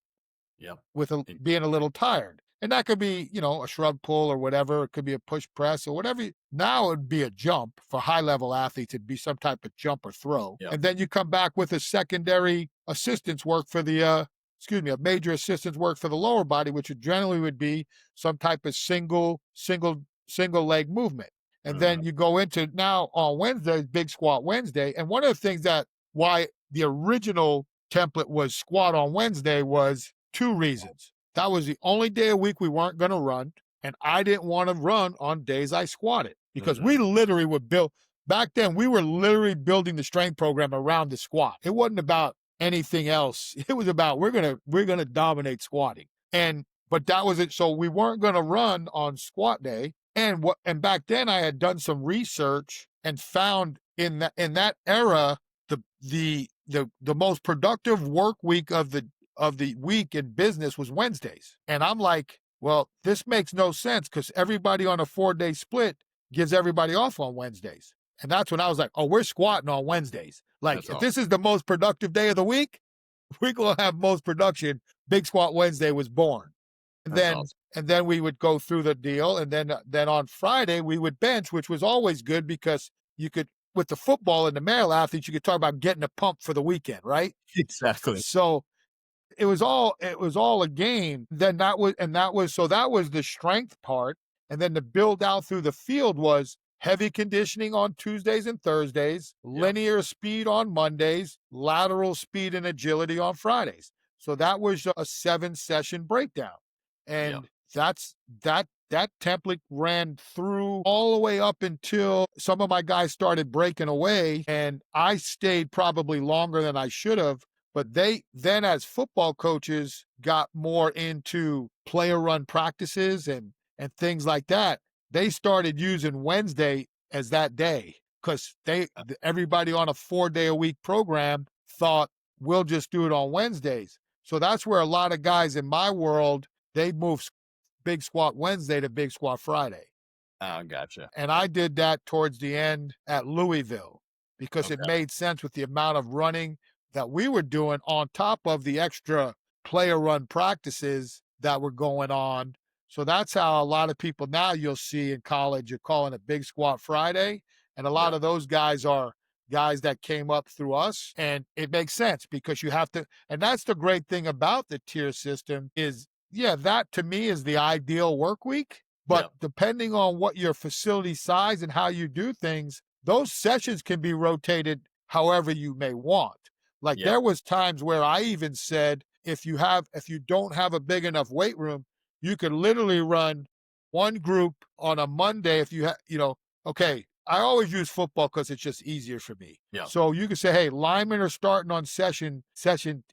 Yeah. With being a little tired. And that could be, a shrug pull or whatever. It could be a push press or whatever. Now it would be a jump for high level athletes. It'd be some type of jump or throw. Yeah. And then you come back with a secondary assistance work for a major assistance work for the lower body, which generally would be some type of single leg movement. And then you go into now on Wednesday, Big Squat Wednesday. And one of the things why the original template was squat on Wednesday was 2 reasons. That was the only day a week we weren't going to run, and I didn't want to run on days I squatted, because we literally would build. Back then, we were literally building the strength program around the squat. It wasn't about anything else. It was about we're gonna dominate squatting, but that was it. So we weren't going to run on squat day, and back then I had done some research and found in that era the most productive work week of the week in business was Wednesdays. And I'm like, well, this makes no sense, because everybody on a 4-day split gives everybody off on Wednesdays. And that's when I was like, oh, we're squatting on Wednesdays. Like, if this is the most productive day of the week, we're going to have most production. Big Squat Wednesday was born. And then we would go through the deal. And then on Friday, we would bench, which was always good, because you could, with the football and the male athletes, you could talk about getting a pump for the weekend, right? Exactly. So it was all a game. Then that was the strength part. And then the build out through the field was heavy conditioning on Tuesdays and Thursdays, linear speed on Mondays, lateral speed and agility on Fridays. So that was a 7-session breakdown. And that template ran through all the way up until some of my guys started breaking away, and I stayed probably longer than I should have. But they then, as football coaches, got more into player run practices and things like that. They started using Wednesday as that day, because everybody on a 4-day a week program thought we'll just do it on Wednesdays. So that's where a lot of guys in my world, they moved Big Squat Wednesday to Big Squat Friday. Oh, gotcha. And I did that towards the end at Louisville, because it made sense with the amount of running that we were doing on top of the extra player run practices that were going on. So that's how a lot of people now you'll see in college, you're calling it Big Squat Friday. And a lot of those guys are guys that came up through us. And it makes sense, because you have to, and that's the great thing about the tier system is, that to me is the ideal work week. But depending on what your facility size and how you do things, those sessions can be rotated however you may want. Like there was times where I even said, if you don't have a big enough weight room, you could literally run one group on a Monday. If you have, okay, I always use football because it's just easier for me. Yeah. So you could say, hey, linemen are starting on session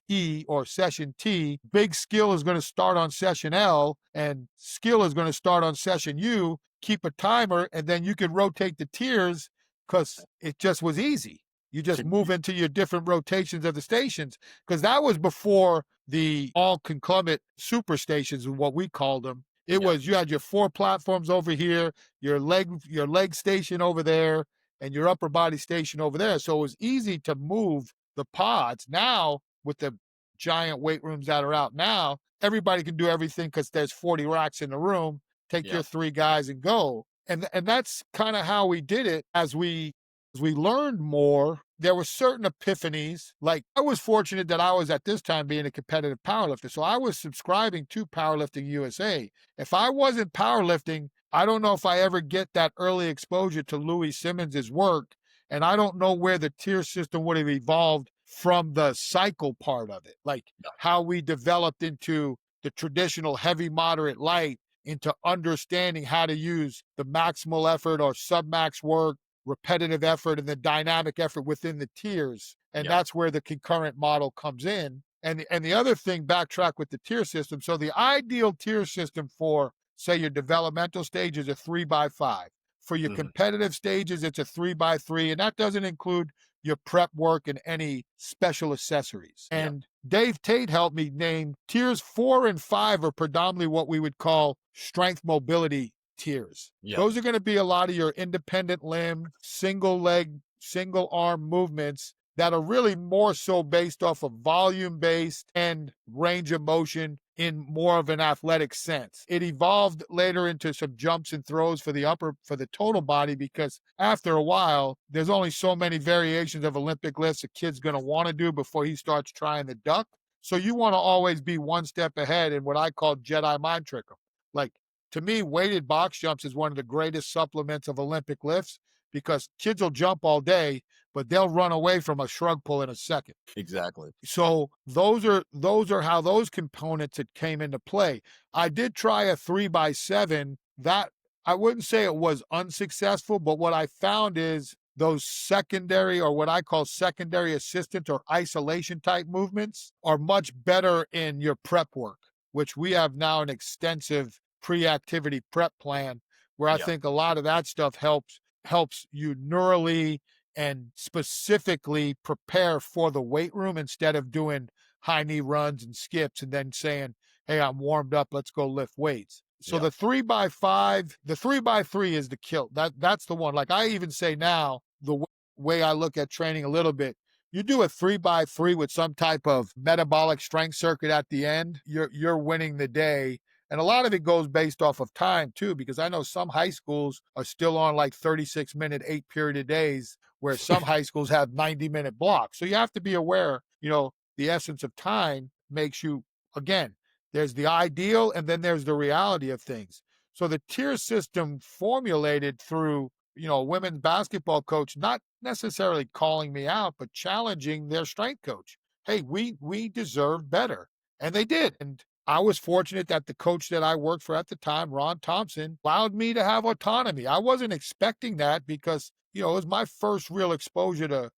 E or session T. Big skill is going to start on session L, and skill is going to start on session U. Keep a timer, and then you could rotate the tiers, because it just was easy. You just move into your different rotations of the stations, because that was before the all concomitant super stations is what we called them. It was, you had your 4 platforms over here, your leg station over there, and your upper body station over there. So it was easy to move the pods. Now, with the giant weight rooms that are out now, everybody can do everything, because there's 40 racks in the room. Take your 3 guys and go. And that's kind of how we did it as we As we learned more, there were certain epiphanies. Like I was fortunate that I was at this time being a competitive powerlifter. So I was subscribing to Powerlifting USA. If I wasn't powerlifting, I don't know if I ever get that early exposure to Louis Simmons's work. And I don't know where the tier system would have evolved from the cycle part of it, like Yeah. how we developed into the traditional heavy, moderate, light, into understanding how to use the maximal effort or submax work, repetitive effort, and the dynamic effort within the tiers. And Yeah. that's where the concurrent model comes in. And the other thing, backtrack with the tier system. So the ideal tier system for, say, your developmental stage is a 3x5. For your Hmm. competitive stages, it's a 3x3. And that doesn't include your prep work and any special accessories. Yeah. And Dave Tate helped me name tiers 4 and 5 are predominantly what we would call strength mobility tiers. Yeah. Those are going to be a lot of your independent limb, single leg, single arm movements that are really more so based off of volume based and range of motion in more of an athletic sense. It evolved later into some jumps and throws for the total body, because after a while, there's only so many variations of Olympic lifts a kid's going to want to do before he starts trying the duck. So you want to always be one step ahead in what I call Jedi mind trick 'em. Like, to me, weighted box jumps is one of the greatest supplements of Olympic lifts, because kids will jump all day, but they'll run away from a shrug pull in a second. Exactly. So those are how those components that came into play. I did try a 3x7. That, I wouldn't say it was unsuccessful, but what I found is those secondary, or what I call secondary assistant or isolation type movements, are much better in your prep work, which we have now an extensive pre-activity prep plan where I Yeah. think a lot of that stuff helps you neurally and specifically prepare for the weight room, instead of doing high knee runs and skips and then saying, hey, I'm warmed up, let's go lift weights. So Yeah. the 3x5, the 3x3 is the kill. That's the one. Like I even say now, the way I look at training a little bit, you do a 3x3 with some type of metabolic strength circuit at the end, you're winning the day. And a lot of it goes based off of time too, because I know some high schools are still on like 36-minute, 8-period days, where some high schools have 90-minute blocks. So you have to be aware, the essence of time makes you, again, there's the ideal and then there's the reality of things. So the tier system formulated through, a women's basketball coach, not necessarily calling me out, but challenging their strength coach. Hey, we deserve better. And they did. And I was fortunate that the coach that I worked for at the time, Ron Thompson, allowed me to have autonomy. I wasn't expecting that, because, it was my first real exposure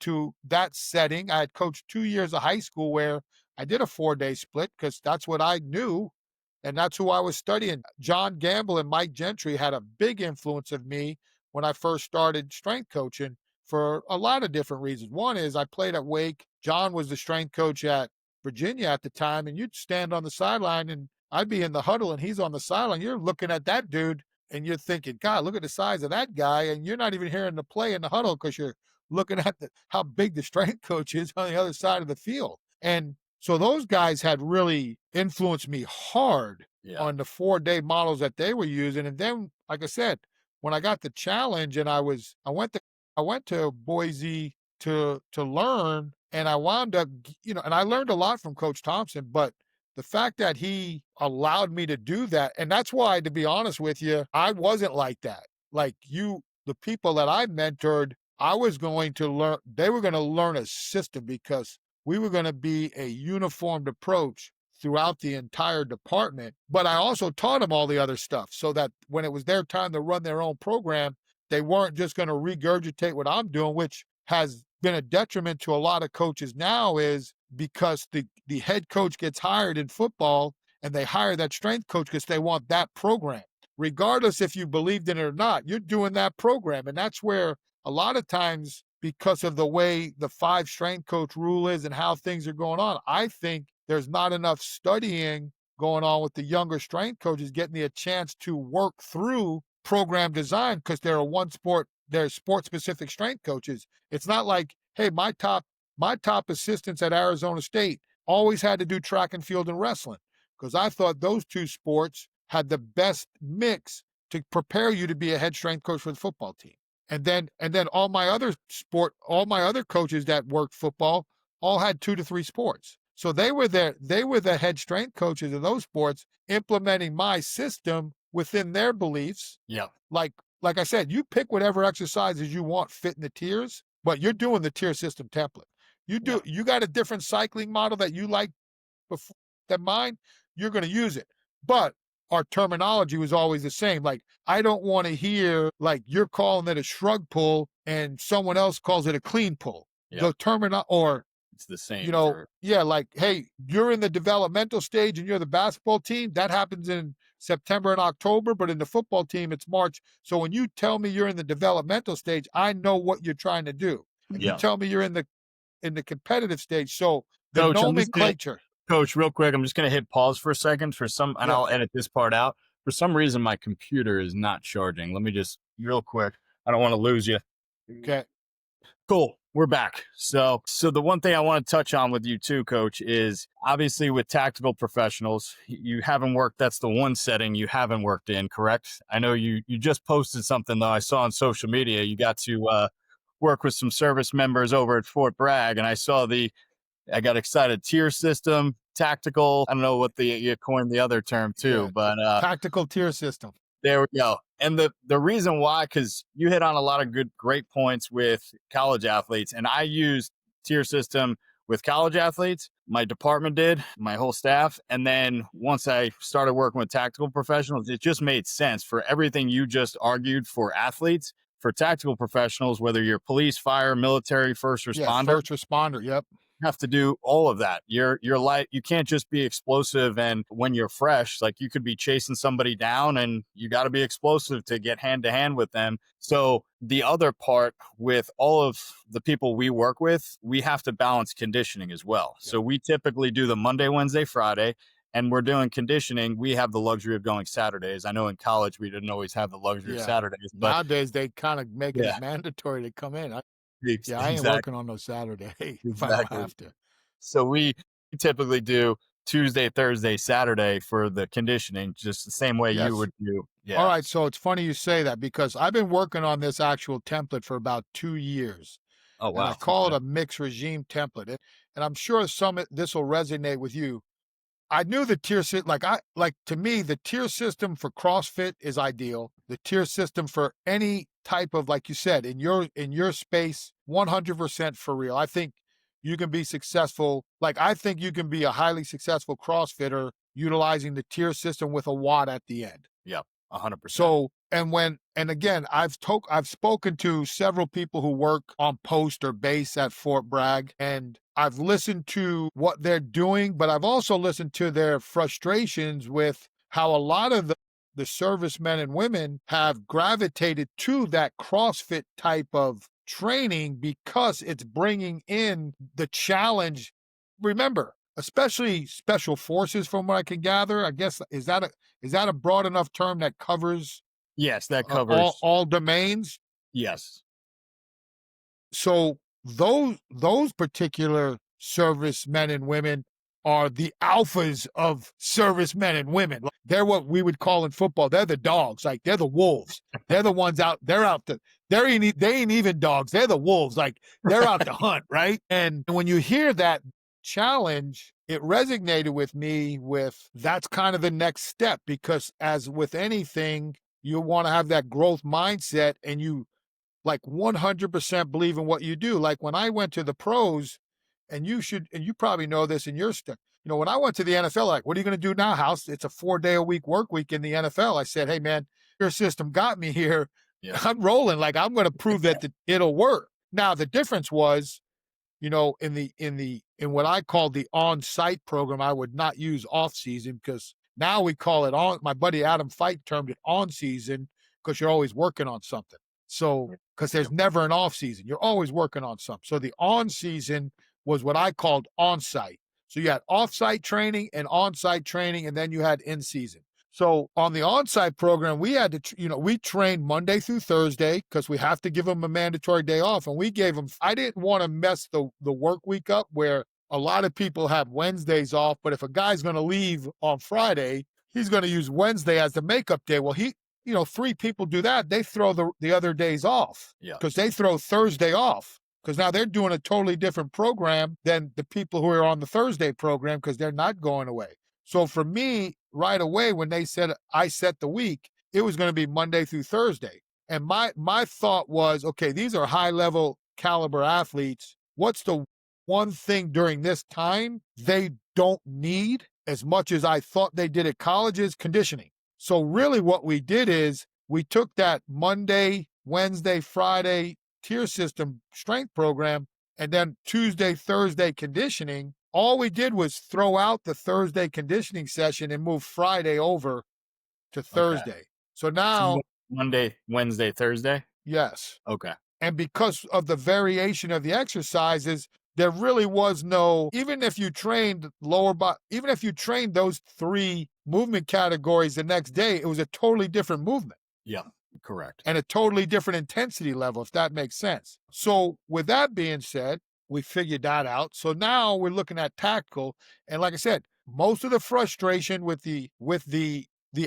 to that setting. I had coached 2 years of high school where I did a 4-day split because that's what I knew and that's who I was studying. John Gamble and Mike Gentry had a big influence of me when I first started strength coaching, for a lot of different reasons. One is I played at Wake. John was the strength coach at Virginia at the time, and you'd stand on the sideline and I'd be in the huddle and he's on the sideline. You're looking at that dude and you're thinking, God, look at the size of that guy. And you're not even hearing the play in the huddle because you're looking at how big the strength coach is on the other side of the field. And so those guys had really influenced me hard Yeah. on the 4-day models that they were using. And then, like I said, when I got the challenge and I went to Boise to learn, and I wound up, and I learned a lot from Coach Thompson, but the fact that he allowed me to do that, and that's why, to be honest with you, I wasn't like that. Like the people that I mentored, I was going to learn, they were going to learn a system, because we were going to be a uniformed approach throughout the entire department. But I also taught them all the other stuff so that when it was their time to run their own program, they weren't just going to regurgitate what I'm doing, which has been a detriment to a lot of coaches now, is because the head coach gets hired in football and they hire that strength coach because they want that program. Regardless if you believed in it or not, you're doing that program. And that's where a lot of times, because of the way the 5 strength coach rule is and how things are going on, I think there's not enough studying going on with the younger strength coaches getting a chance to work through program design, because they're sport specific strength coaches. It's not like, hey, my top assistants at Arizona State always had to do track and field and wrestling, because I thought those 2 sports had the best mix to prepare you to be a head strength coach for the football team. And then all my other coaches that worked football all had 2 to 3 sports. So they were the head strength coaches in those sports implementing my system within their beliefs. Yeah. Like like I said, you pick whatever exercises you want fit in the tiers, but you're doing the tier system template. Yeah. You got a different cycling model that you like before than mine, you're going to use it. But our terminology was always the same. Like, I don't want to hear like you're calling it a shrug pull and someone else calls it a clean pull. Yeah. The or It's the same for, yeah, like, hey, you're in the developmental stage and you're the basketball team. That happens in September and October, but in the football team, it's March. So when you tell me you're in the developmental stage, I know what you're trying to do. If you yeah. tell me you're in the competitive stage, so the Coach, I'm just gonna, nomenclature, Coach, real quick, I'm just gonna hit pause for a second for some, and yeah, I'll edit this part out. For some reason, my computer is not charging. Let me just real quick. I don't want to lose you. okay, Cool. We're back. So the one thing I want to touch on with you too, Coach, is obviously with tactical professionals, you haven't worked. That's the one setting you haven't worked in, correct? I know you just posted something though. I saw on social media. You got to work with some service members over at Fort Bragg, and I got excited. Tier system, tactical. I don't know what you coined the other term yeah, too, but tactical tier system. there we go. And the reason why, because you hit on a lot of great points with college athletes, and I used tier system with college athletes. My department did, my whole staff, and then once I started working with tactical professionals, it just made sense for everything you just argued for athletes. For tactical professionals, whether you're police, fire, military, first Yeah, responder, first responder. Yep. have to do all of that. You're like, you can't just be explosive, and when you're fresh, like you could be chasing somebody down and you got to be explosive to get hand to hand with them. So the other part with all of the people we work with, we have to balance conditioning as well. Yep. So we typically do the Monday, Wednesday, Friday, and we're doing conditioning. We have the luxury of going Saturdays. I know in college we didn't always have the luxury of Yeah. Saturdays, but Nowadays they kind of making yeah, it mandatory to come in. Yeah, I ain't exactly. working on no Saturday if I don't Exactly. have to. So we typically do Tuesday, Thursday, Saturday for the conditioning, just the same way you Yes. would do. All Yeah. right. So it's funny you say that because I've been working on this actual template for about 2 years, Oh and I wow. call it Okay. a mixed regime template. And I'm sure this will resonate with you. I knew the tier system, to me, the tier system for CrossFit is ideal. The tier system for any type of, like you said, in your space, 100% for real. I think you can be successful. Like, I think you can be a highly successful CrossFitter utilizing the tier system with a watt at the end. Yep. 100%. So, and again, I've spoken to several people who work on post or base at Fort Bragg, and I've listened to what they're doing, but I've also listened to their frustrations with how a lot of the servicemen and women have gravitated to that CrossFit type of training because it's bringing in the challenge. Remember, especially special forces, from what I can gather, I guess, is that a broad enough term that covers Yes, that all covers. all domains? Yes. So those particular servicemen and women are the alphas of servicemen and women. Like, they're what we would call in football. They're the dogs. Like, they're the wolves. They're the ones out. They're out to. They ain't even dogs. They're the wolves. Like, they're out to hunt, right? And when you hear that challenge, it resonated with me. With that's kind of the next step, because as with anything, you want to have that growth mindset, and you like 100% believe in what you do. Like, when I went to the pros, and you probably know this in your stuff. When I went to the NFL, like, what are you going to do now, House? It's a 4-day a week work week in the NFL. I said, hey man, your system got me here. Yeah. I'm rolling. Like, I'm going to prove that it'll work. Now, the difference was, in what I call the on-site program, I would not use off-season, because now we call it on. My buddy Adam Fite termed it on-season, because you're always working on something. So, because there's never an off-season, you're always working on something. So the on-season was what I called on-site. So you had off-site training and on-site training, and then you had in-season. So on the on-site program, we had to, we trained Monday through Thursday, because we have to give them a mandatory day off. And we gave them, I didn't want to mess the work week up, where a lot of people have Wednesdays off. But if a guy's going to leave on Friday, he's going to use Wednesday as the makeup day. Well, three people do that, they throw the other days off Yeah. because they throw Thursday off because now they're doing a totally different program than the people who are on the Thursday program because they're not going away. So for me, right away, when they said I set the week, it was going to be Monday through Thursday. And my thought was, okay, these are high level caliber athletes. What's the one thing during this time they don't need as much as I thought they did at college is conditioning. So really what we did is we took that Monday, Wednesday, Friday tier system strength program and then Tuesday, Thursday conditioning. All we did was throw out the Thursday conditioning session and move Friday over to Okay. Thursday. So So now, Monday, Wednesday, Thursday. yes. Okay. And because of the variation of the exercises, there really was no, even if you trained lower body, even if you trained those three movement categories the next day, it was a totally different movement Yeah. Correct. and a totally different intensity level, if that makes sense. So with that being said, we figured that out. So now we're looking at tactical. And like I said, most of the frustration with the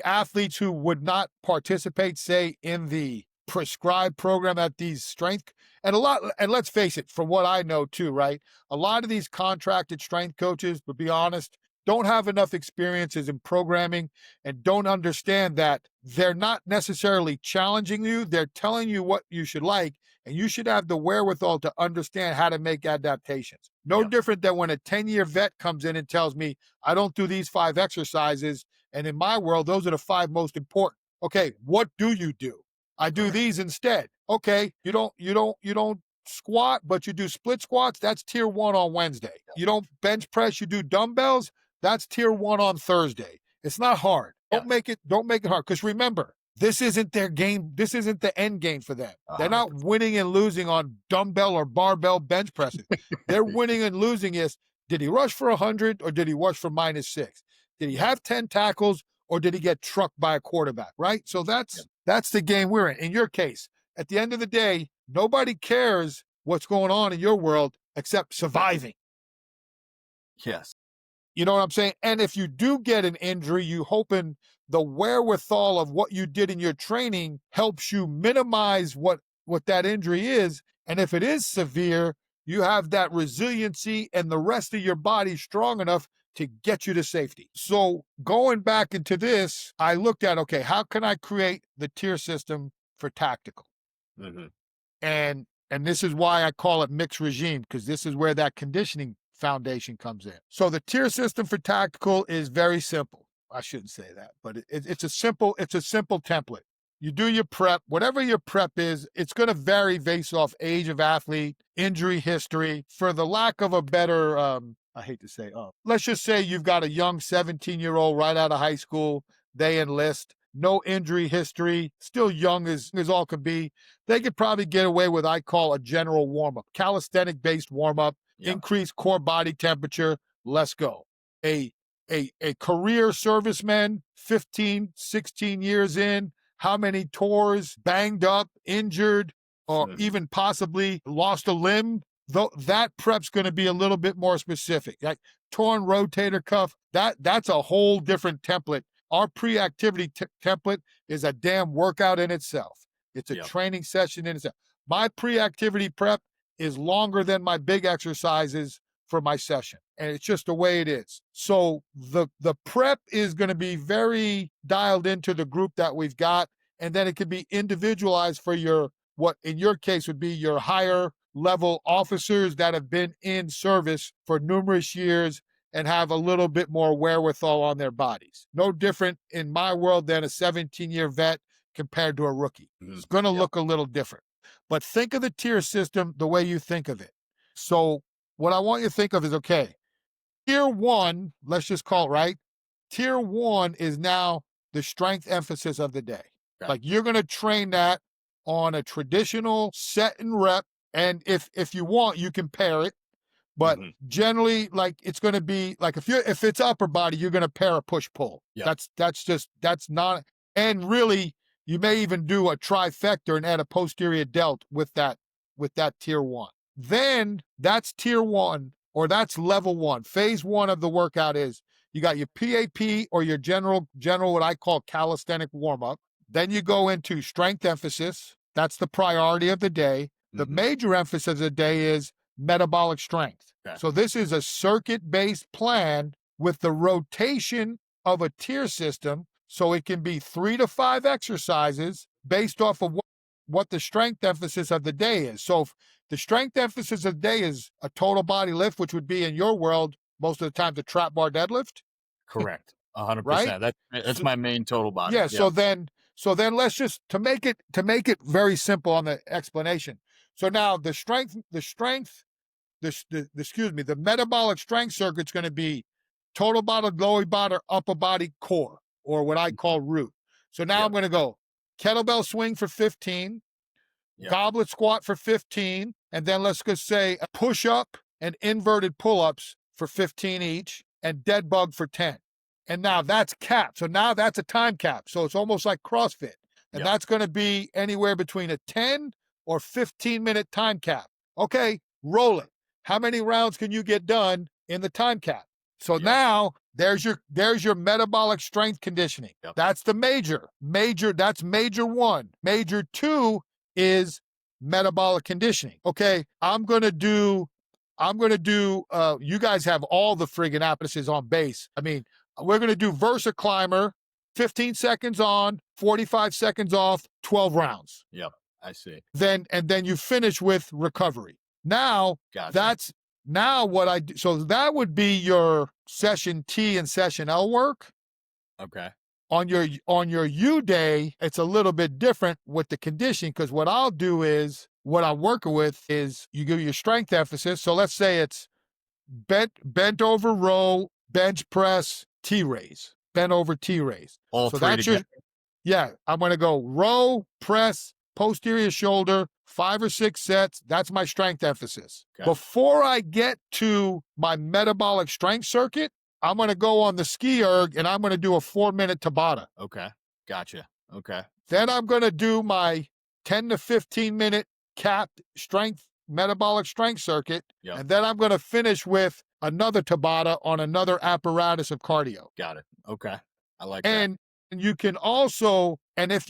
athletes who would not participate, say, in the prescribed program at these strength, and let's face it, from what I know too, right? A lot of these contracted strength coaches, to be honest, don't have enough experiences in programming and don't understand that they're not necessarily challenging you. They're telling you what you should like, and you should have the wherewithal to understand how to make adaptations. No different than when a 10-year vet comes in and tells me, I don't do these 5 exercises. And in my world, those are the 5 most important. Okay, what do you do? I do these instead. Okay, you don't squat, but you do split squats. That's tier 1 on Wednesday. You don't bench press, you do dumbbells. That's tier 1 on Thursday. It's not hard. Don't make it hard. Because remember, this isn't their game. This isn't the end game for them. They're not winning and losing on dumbbell or barbell bench presses. They're winning and losing is, did he rush for 100 or did he rush for -6? Did he have 10 tackles or did he get trucked by a quarterback, right? So that's the game we're in. In your case, at the end of the day, nobody cares what's going on in your world except surviving. Yes. You know what I'm saying? And if you do get an injury, you hoping the wherewithal of what you did in your training helps you minimize what that injury is. And if it is severe, you have that resiliency and the rest of your body strong enough to get you to safety. So going back into this, I looked at, okay, how can I create the tier system for tactical? Mm-hmm. And this is why I call it mixed regime, because this is where that conditioning foundation comes in. So the tier system for tactical is very simple. I shouldn't say that, but it's a simple template. You do your prep, whatever your prep is, it's going to vary based off age of athlete, injury history. For the lack of a better, I hate to say, let's just say you've got a young 17-year-old right out of high school, they enlist, no injury history, still young as all could be. They could probably get away with, I call, a general warm-up, calisthenic-based warm-up, increase core body temperature, let's go. A career serviceman, 15, 16 years in, how many tours, banged up, injured, or even possibly lost a limb, though that prep's going to be a little bit more specific. Like torn rotator cuff, that's a whole different template. Our pre-activity template is a damn workout in itself. It's a training session in itself. My pre-activity prep is longer than my big exercises for my session. And it's just the way it is. So the prep is going to be very dialed into the group that we've got. And then it could be individualized for your, what in your case would be your higher level officers that have been in service for numerous years and have a little bit more wherewithal on their bodies. No different in my world than a 17-year vet compared to a rookie. It's going to look a little different. But think of the tier system the way you think of it. So what I want you to think of is, okay, tier 1, let's just call it, right? Tier 1 is now the strength emphasis of the day. Okay. Like you're going to train that on a traditional set and rep. And if you want, you can pair it. But generally, like it's going to be like if it's upper body, you're going to pair a push pull. Yeah. That's not. And really, you may even do a trifecta and add a posterior delt with that tier 1. Then that's tier 1, or that's level 1. Phase 1 of the workout is you got your PAP or your general what I call calisthenic warm up. Then you go into strength emphasis. That's the priority of the day. The major emphasis of the day is metabolic strength. Okay. So this is a circuit-based plan with the rotation of a tier system. So it can be 3 to 5 exercises based off of what the strength emphasis of the day is. So if the strength emphasis of the day is a total body lift, which would be in your world most of the time the trap bar deadlift, Correct. right? 100%. That's So, my main total body. yeah. Yeah. So then let's just to make it very simple on the explanation. So now the metabolic strength circuit's going to be total body, lower body, upper body, core, or what I call root. So now I'm Yep. going to go kettlebell swing for 15, Yep. goblet squat for 15, and then let's just say a push up and inverted pull ups for 15 each, and dead bug for 10. And now that's capped. So now that's a time cap. So it's almost like CrossFit. And Yep. that's going to be anywhere between a 10 or 15-minute time cap. Okay, roll it. How many rounds can you get done in the time cap? So Yep. now there's your metabolic strength conditioning. Yep. That's the major. That's major 1. Major 2 is metabolic conditioning. Okay, I'm going to do you guys have all the friggin' appendices on base. I mean, we're going to do Versa Climber, 15 seconds on, 45 seconds off, 12 rounds. Yep. I see. Then you finish with recovery. Now Gotcha. that's now what I do. So that would be your session T and session L work. Okay. On your U day, it's a little bit different with the conditioning, because what I'll do is what I'm working with is you give your strength emphasis. So let's say it's bent over row, bench press, T raise, bent over T raise. All So three that's together. I'm going to go row, press, posterior shoulder, 5 or 6 sets. That's my strength emphasis. Okay. Before I get to my metabolic strength circuit, I'm going to go on the ski erg and I'm going to do a 4-minute Tabata. Okay. Gotcha. Okay. Then I'm going to do my 10 to 15-minute capped metabolic strength circuit. Yep. And then I'm going to finish with another Tabata on another apparatus of cardio. Got it. Okay. I like And you can also, and if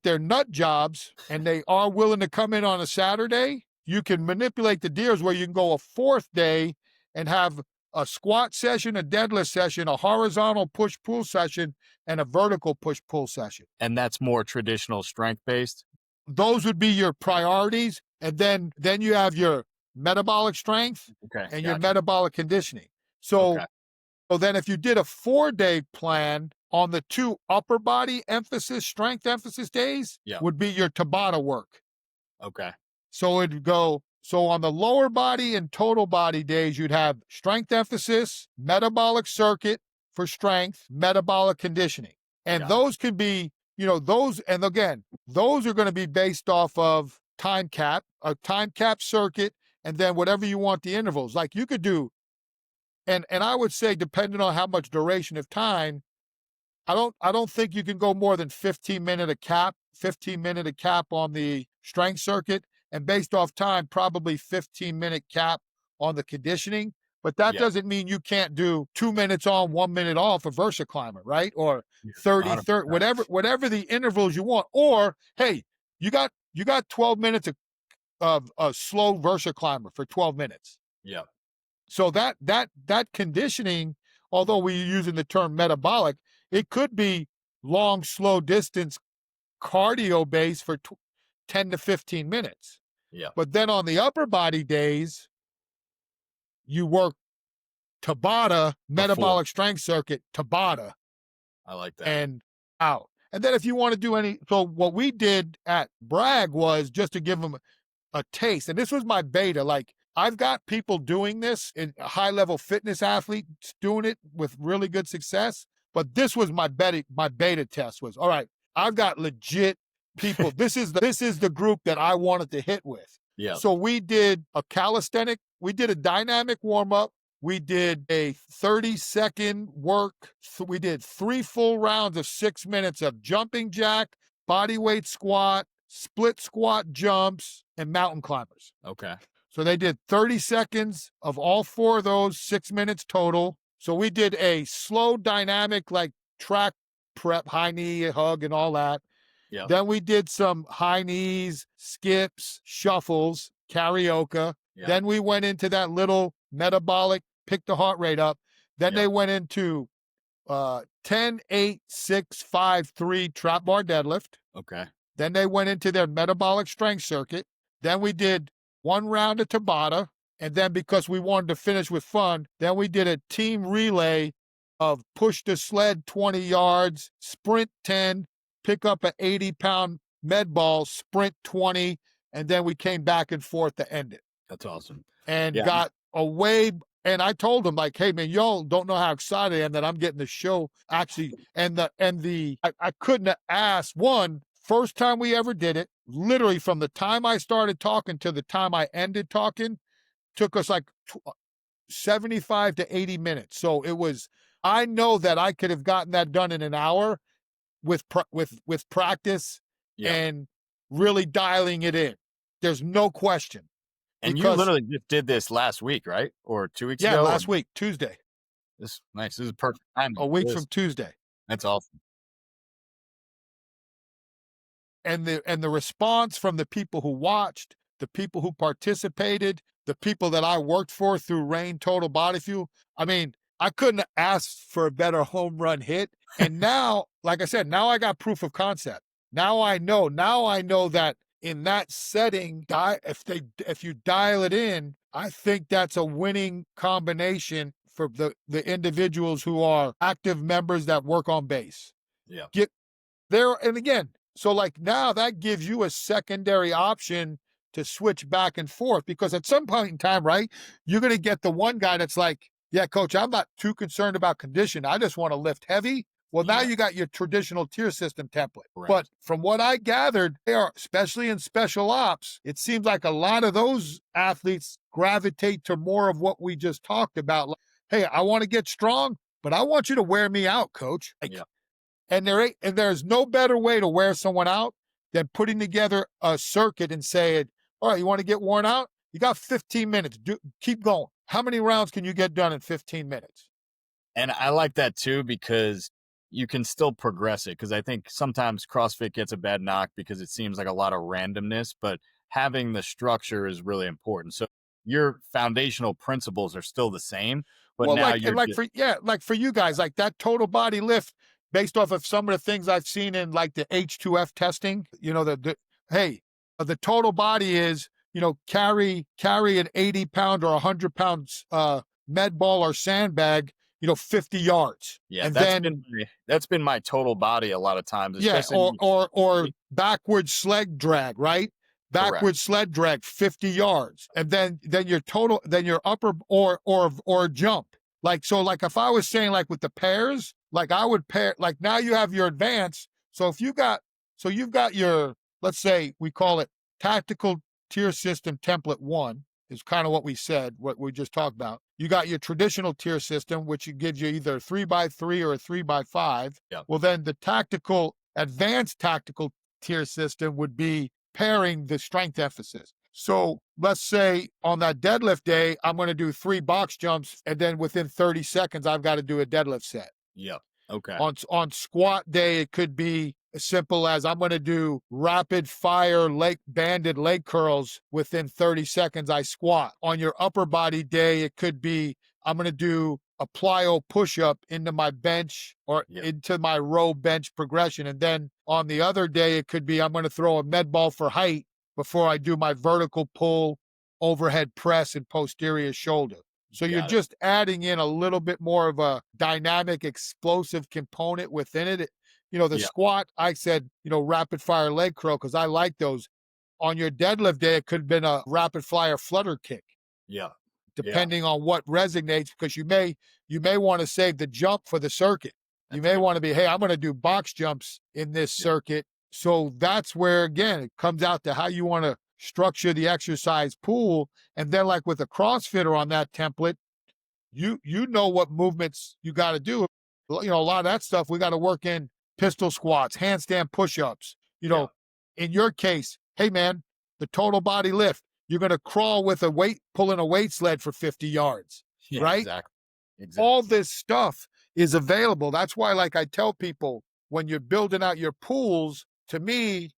they're nut jobs and they are willing to come in on a Saturday, you can manipulate the deals where you can go a 4th day and have a squat session, a deadlift session, a horizontal push-pull session, and a vertical push-pull session. And that's more traditional strength-based? Those would be your priorities. And then you have your metabolic strength and your metabolic conditioning. So then if you did a 4-day plan on the 2 upper body emphasis, strength emphasis days, would be your Tabata work. Okay. So it'd go, so on the lower body and total body days, you'd have strength emphasis, metabolic circuit for strength, metabolic conditioning. And those could be, those are going to be based off of a time cap circuit, and then whatever you want the intervals. Like you could do, and I would say, depending on how much duration of time, I don't think you can go more than 15 minute a cap on the strength circuit, and based off time, probably 15-minute cap on the conditioning. But that doesn't mean you can't do 2 minutes on, 1 minute off a Versa Climber, right? Or 30, whatever the intervals you want. Or hey, you got 12 minutes of a slow Versa Climber for 12 minutes. Yeah. So that conditioning, although we're using the term metabolic, it could be long, slow distance cardio based for 10 to 15 minutes. Yeah. But then on the upper body days, you work Tabata, metabolic strength circuit, Tabata. I like that. And out. And then if you want to do so what we did at Bragg was just to give them a taste. And this was my beta. Like, I've got people doing this, in high-level fitness athletes doing it with really good success. But this was my beta test was, all right, I've got legit people. This is the group that I wanted to hit with. Yeah. So we did a dynamic warm-up. We did a 30-second work. We did 3 full rounds of 6 minutes of jumping jack, body weight squat, split squat jumps, and mountain climbers. Okay. So they did 30 seconds of all 4 of those, 6 minutes total. So we did a slow dynamic, like track prep, high knee, hug, and all that. Yep. Then we did some high knees, skips, shuffles, karaoke. Yep. Then we went into that little metabolic, pick the heart rate up. Then they Yep. went into 10, 8, 6, 5, 3 trap bar deadlift. Okay. Then they went into their metabolic strength circuit. Then we did one round of Tabata. And then because we wanted to finish with fun, then we did a team relay of push the sled 20 yards, sprint 10, pick up an 80-pound med ball, sprint 20, and then we came back and forth to end it. That's awesome. And Yeah. got away. And I told them, like, hey man, y'all don't know how excited I am that I'm getting the show actually. I couldn't have asked one, first time we ever did it, literally from the time I started talking to the time I ended talking, took us like 75 to 80 minutes. So it was, I know that I could have gotten that done in an hour with practice Yeah. and really dialing it in. There's no question. And you Because literally just did this last week, right? Or 2 weeks yeah, ago? last week, Tuesday, This nice. This is perfect timing a for week from this. Tuesday. That's awesome. And the response from the people who watched, the people who participated, the people that I worked for through Rain Total Body Fuel. I mean, I couldn't have asked for a better home run hit. And now, like I said, now I got proof of concept. Now I know that in that setting, if you dial it in, I think that's a winning combination for the individuals who are active members that work on base. Yeah. Get there, and again, so like now that gives you a secondary option to switch back and forth because at some point in time, right, you're going to get the one guy that's like, yeah, coach, I'm not too concerned about condition. I just want to lift heavy. Well, now Yeah. you got your traditional tier system template. Correct. But from what I gathered, they are, especially in special ops, it seems like a lot of those athletes gravitate to more of what we just talked about. Like, hey, I want to get strong, but I want you to wear me out, coach. Like, Yeah. and there's no better way to wear someone out than putting together a circuit and saying, all right, you want to get worn out? You got 15 minutes. Keep going. How many rounds can you get done in 15 minutes? And I like that too because you can still progress it. Because I think sometimes CrossFit gets a bad knock because it seems like a lot of randomness, but having the structure is really important. So your foundational principles are still the same, but Well, now like you're and like just for you guys, like that total body lift, based off of some of the things I've seen in like the H2F testing, the total body is, carry an 80-pound or 100-pound med ball or sandbag, 50 yards. yeah, And then that's been my total body a lot of times, yeah, especially or backward sled drag, right? correct. Backward sled drag 50 yards. And then your upper or jump. Like so, like if I was saying like with the pairs, like I would pair like now you have your advance. So if you've got your, let's say we call it tactical tier system template 1 is kind of what we said, what we just talked about. You got your traditional tier system, which gives you either a 3x3 or a 3x5. Yeah. Well, then the advanced tactical tier system would be pairing the strength emphasis. So let's say on that deadlift day, I'm going to do 3 box jumps, and then within 30 seconds, I've got to do a deadlift set. Yeah. Okay. On squat day, it could be as simple as I'm going to do rapid fire banded leg curls within 30 seconds. I squat. On your upper body day, it could be I'm going to do a plyo push up into my bench or into my row bench progression. And then on the other day, it could be I'm going to throw a med ball for height before I do my vertical pull, overhead press, and posterior shoulder. So you're just adding in a little bit more of a dynamic, explosive component within it. The squat, I said, rapid fire leg curl because I like those. On your deadlift day, it could have been a rapid fire flutter kick. Yeah. Depending on what resonates, because you may want to save the jump for the circuit. You may want to be, hey, I'm going to do box jumps in this circuit. So that's where, again, it comes out to how you want to structure the exercise pool. And then like with a CrossFitter on that template, you know what movements you got to do. A lot of that stuff we got to work in pistol squats, handstand push-ups. In your case, hey man, the total body lift, you're going to crawl with pulling a weight sled for 50 yards, right? Exactly. All this stuff is available. That's why, like I tell people, when you're building out your pools, to me,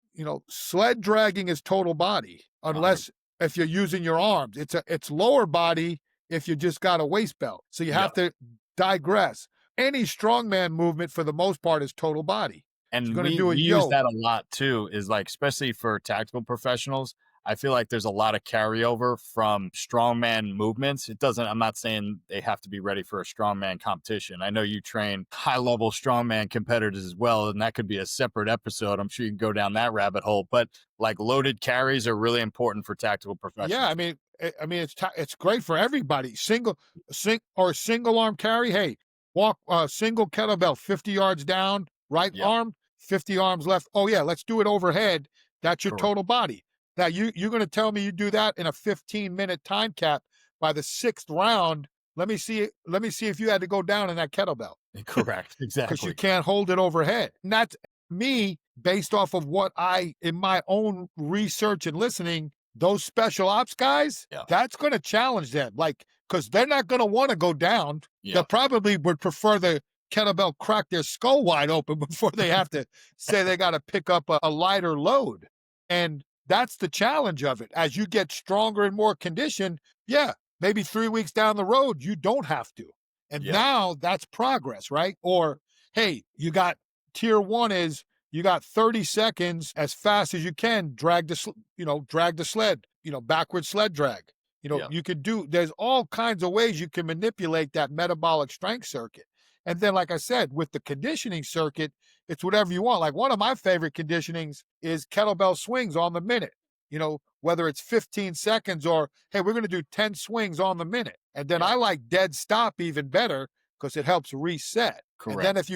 sled dragging is total body, 100. unless if you're using your arms. It's lower body if you just got a waist belt. So you Yeah. have to digress. Any strongman movement for the most part is total body. If you're And going to we do a we use yoke, that a lot too, is like, especially for tactical professionals, I feel like there's a lot of carryover from strongman movements. It doesn't I'm not saying they have to be ready for a strongman competition. I know you train high-level strongman competitors as well, and that could be a separate episode. I'm sure you can go down that rabbit hole, but, like, loaded carries are really important for tactical yeah, professionals. it's great for everybody. Single arm carry. Hey, walk single kettlebell 50 yards down, right Yep, arm, 50 arms left. Oh yeah, let's do it overhead. That's your correct. total body. Now you're going to tell me you do that in a 15-minute time cap by the sixth round. Let me see if you had to go down in that kettlebell Correct, because you exactly. can't hold it overhead. And that's me based off of what in my own research and listening, those special ops guys, Yeah, that's going to challenge them. Like, because they're not going to want to go down. They yeah, probably would prefer the kettlebell crack their skull wide open before they have to say they got to pick up a lighter load. And that's the challenge of it. As you get stronger and more conditioned, yeah, maybe 3 weeks down the road, you don't have to. And yeah, now that's progress, right? Or, hey, you got tier one is you got 30 seconds as fast as you can, drag the sled, backward sled drag. yeah, You could there's all kinds of ways you can manipulate that metabolic strength circuit. And then, like I said, with the conditioning circuit, it's whatever you want. Like one of my favorite conditionings is kettlebell swings on the minute, whether it's 15 seconds or, hey, we're going to do 10 swings on the minute. And then yeah, I like dead stop even better because it helps reset. And then correct. if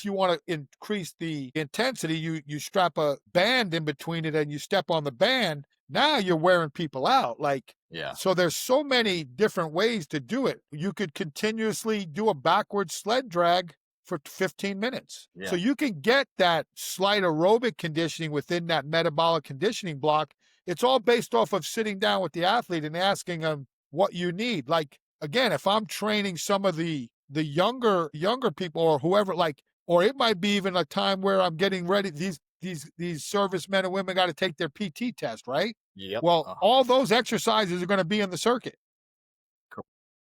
you want to increase the intensity, you strap a band in between it and you step on the band. Now you're wearing people out. Like, Yeah, so there's so many different ways to do it. You could continuously do a backward sled drag for 15 minutes. So yeah, you can get that slight aerobic conditioning within that metabolic conditioning block. It's all based off of sitting down with the athlete and asking them what you need. Like, again, if I'm training some of the younger people or whoever, like, or it might be even a time where I'm getting ready. These servicemen and women got to take their PT test, right? yep, Well, all those exercises are going to be in the circuit. co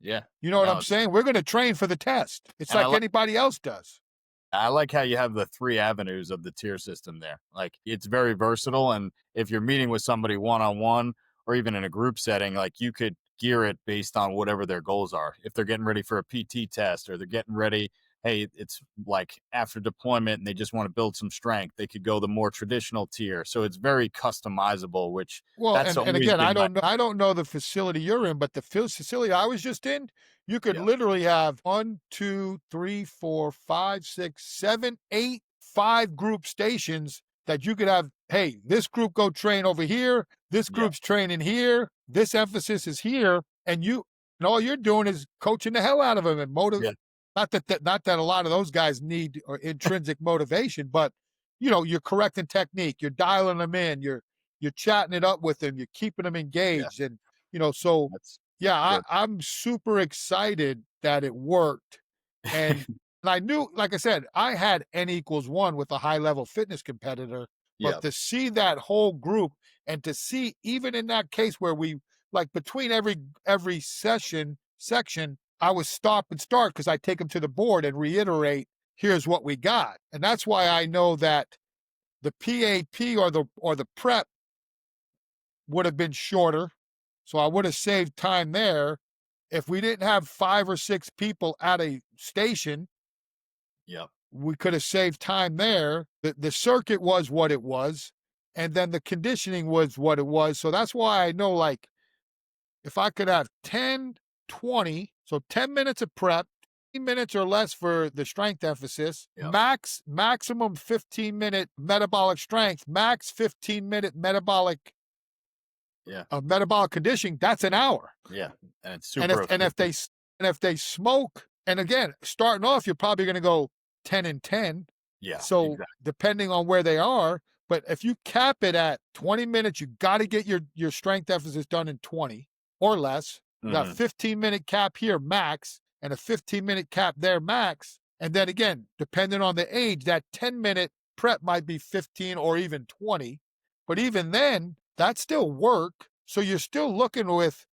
yeah. You know what I'm No, saying? We're going to train for the test. It's and like anybody else does. I like how you have the 3 avenues of the tier system there. Like, it's very versatile, and if you're meeting with somebody one-on-one or even in a group setting, like, you could gear it based on whatever their goals are. If they're getting ready for a PT test or they're getting ready, hey, it's like after deployment and they just wanna build some strength, they could go the more traditional tier. So it's very customizable, which Well, that's and always again, been my I don't know the facility you're in, but the facility I was just in, you could yeah, literally have one, two, three, four, five, six, seven, eight, 5 group stations that you could have. Hey, this group go train over here. This yeah, group's training here. This emphasis is here, and all you're doing is coaching the hell out of them and motive. yeah, Not that a lot of those guys need or intrinsic motivation, but you're correcting technique, you're dialing them in, you're chatting it up with them, you're keeping them yeah, engaged. And, so that's yeah, good. I'm super excited that it worked. And, and I knew, like I said, I had N=1 with a high level fitness competitor, but Yeah, to see that whole group and to see even in that case where we like between every section, I would stop and start because I take them to the board and reiterate, here's what we got. And that's why I know that the PAP or the prep would have been shorter. So I would have saved time there. If we didn't have 5 or 6 people at a station, yep, we could have saved time there. The circuit was what it was, and then the conditioning was what it was. So that's why I know, like, if I could have 10, 20, so 10 minutes of prep, 15 minutes or less for the strength emphasis, yep, maximum 15-minute metabolic strength, max 15-minute yeah, metabolic conditioning, that's an hour. yeah, and it's And super efficient. if they smoke, and again, starting off, you're probably going to go 10 and 10. Yeah, So exactly. depending on where they are, but if you cap it at 20 minutes, you got to get your strength emphasis done in 20 or less. You got Mhm. 15-minute cap here max and a 15-minute cap there max. And then again, depending on the age, that 10-minute prep might be 15 or even 20. But even then, that's still work. So you're still looking with,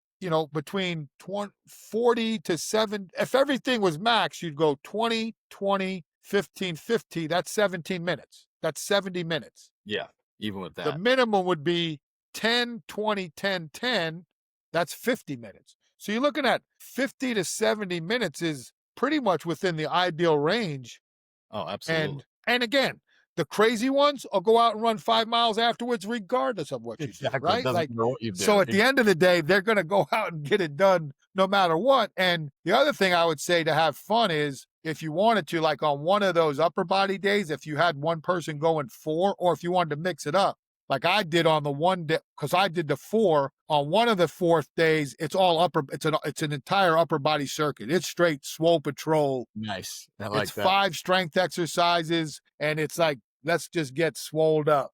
between 20, 40 to 7. If everything was max, you'd go 20, 20, 15, 50. That's 17 minutes. That's 70 minutes. Yeah. Even with The that. minimum would be 10, 20, 10, 10. That's 50 minutes. So you're looking at 50 to 70 minutes is pretty much within the ideal range. Oh, absolutely. And again, the crazy ones will go out and run 5 miles afterwards regardless of what you did, Exactly. It right? doesn't Like, matter what you so do. at the end of the day, they're gonna go out and get it done no matter what. And the other thing I would say to have fun is if you wanted to, like on one of those upper body days, if you had one person going 4, or if you wanted to mix it up, like I did on the one day, because I did the 4 on one of the fourth days. It's all upper. It's an entire upper body circuit. It's straight swole patrol. Nice. I It's like that. 5 strength exercises, and it's like, let's just get swolled up.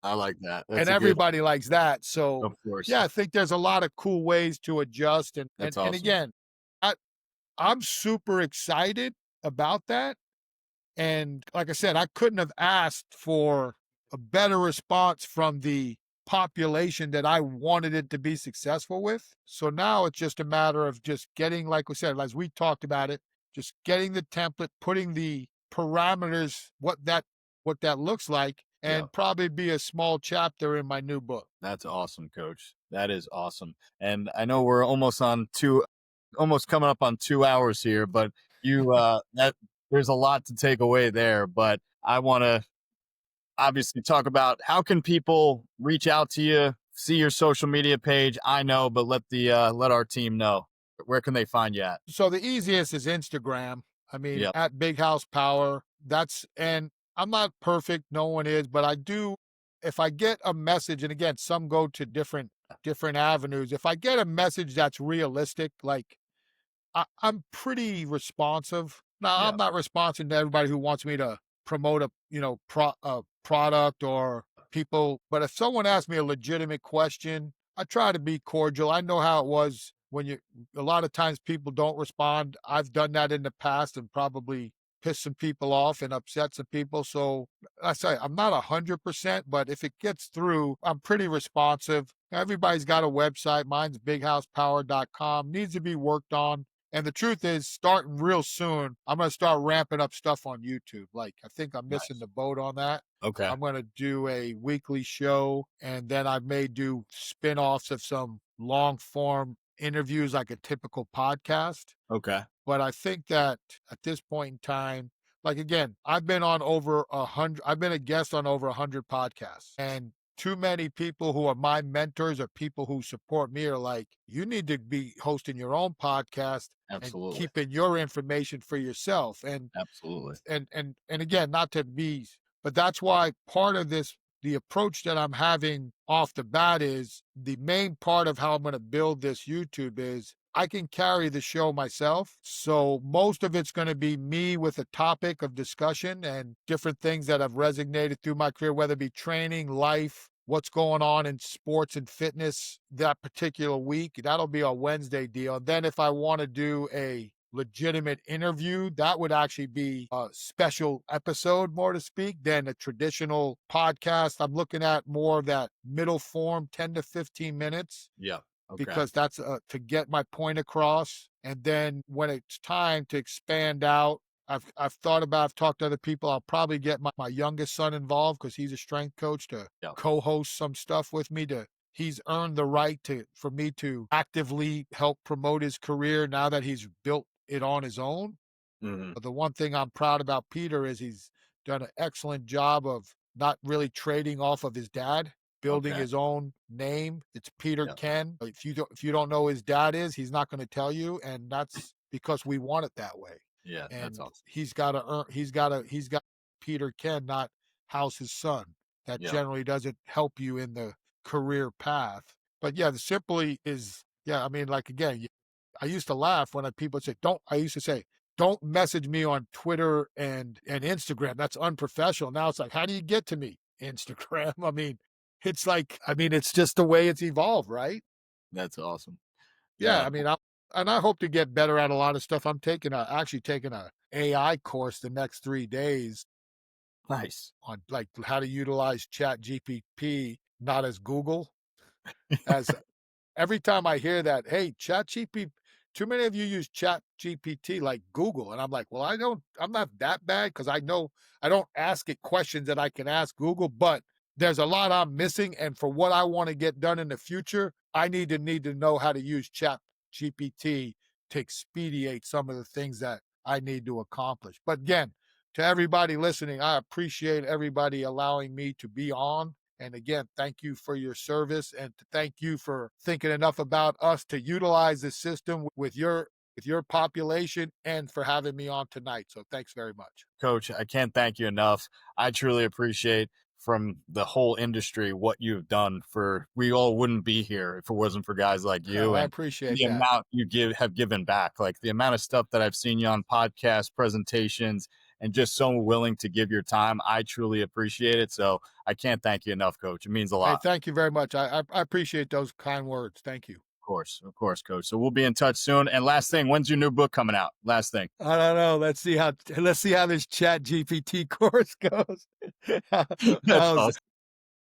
I like that. And That's a good, everybody likes that. So of course. yeah, I think there's a lot of cool ways to adjust. And and That's and awesome. again, I I'm super excited about that. And like I said, I couldn't have asked for a better response from the population that I wanted it to be successful with. So now it's just a matter of just getting, like we said, as we talked about it, just getting the template, putting the parameters, what that looks like, Yeah. and probably be a small chapter in my new book. That's awesome, coach. That is awesome. And I know we're almost coming up on 2 hours here, but that there's a lot to take away there. But I want to obviously talk about how can people reach out to you, see your social media page. I know, but let our team know. Where can they find you at? So the easiest is Instagram. I mean, Yep. at Big House Power. And I'm not perfect, no one is, but I do, if I get a message, and again, some go to different avenues. If I get a message that's realistic, like I'm pretty responsive. Now, I'm Yep. not responsive to everybody who wants me to promote a product or people, but if someone asks me a legitimate question, I try to be cordial. I know how it was when a lot of times people don't respond. I've done that in the past and probably pissed some people off and upset some people. So I say I'm not 100%, but if it gets through, I'm pretty responsive. Everybody's got a website. Mine's bighousepower.com. Needs to be worked on. And the truth is, starting real soon, I'm going to start ramping up stuff on YouTube. Like, I think I'm missing Nice. the boat on that. Okay. I'm going to do a weekly show, and then I may do spin offs of some long form interviews like a typical podcast. Okay. But I think that at this point in time, like again, I've been a guest on over 100 podcasts. And too many people who are my mentors or people who support me are like, you need to be hosting your own podcast and Absolutely. keeping your information for yourself. Absolutely. And again, not to be, but that's why part of this, the approach that I'm having off the bat is the main part of how I'm going to build this YouTube is I can carry the show myself. So most of it's going to be me with a topic of discussion and different things that have resonated through my career, whether it be training, life, what's going on in sports and fitness that particular week. That'll be a Wednesday deal. And then if I want to do a legitimate interview, that would actually be a special episode, more to speak, than a traditional podcast. I'm looking at more of that middle form, 10 to 15 minutes, Yeah. Okay. because that's to get my point across. And then when it's time to expand out, I've talked to other people. I'll probably get my youngest son involved because he's a strength coach to Yeah. co-host some stuff with me. He's earned the right for me to actively help promote his career now that he's built it on his own. Hmm. But the one thing I'm proud about Peter is he's done an excellent job of not really trading off of his dad, building Okay. his own name. It's Peter Yeah. Kenn. If you don't know who his dad is, he's not going to tell you, and that's because we want it that way. Yeah. That's And awesome. he's got Peter Kenn, not House's son. That Yeah. generally doesn't help you in the career path. But yeah, the simply is, yeah. I mean, like again, I used to laugh when people say, "Don't." I used to say, "Don't message me on Twitter and Instagram. That's unprofessional." Now it's like, how do you get to me? Instagram. It's just the way it's evolved, right? That's awesome. Yeah, Yeah. I mean, I hope to get better at a lot of stuff. I'm actually taking a AI course the next 3 days. Nice. on like how to utilize Chat GPT, not as Google, as every time I hear that, "Hey, ChatGPT," too many of you use ChatGPT like Google, and I'm like, "Well, I'm not that bad because I know I don't ask it questions that I can ask Google, but there's a lot I'm missing, and for what I wanna get done in the future, I need to know how to use ChatGPT to expedite some of the things that I need to accomplish." But again, to everybody listening, I appreciate everybody allowing me to be on, and again, thank you for your service and thank you for thinking enough about us to utilize this system with your population and for having me on tonight. So thanks very much. Coach, I can't thank you enough. I truly appreciate from the whole industry what you've done for we all wouldn't be here if it wasn't for guys like you I and appreciate the that. amount you have given back. Like the amount of stuff that I've seen you on podcast presentations and just so willing to give your time. I truly appreciate it. So I can't thank you enough, coach. It means a Hey, lot. thank you very much. I appreciate those kind words. Thank you. Of course, coach. So we'll be in touch soon. And last thing, when's your new book coming out? Last thing. I don't know. Let's see how this Chat GPT course goes. That's How's awesome.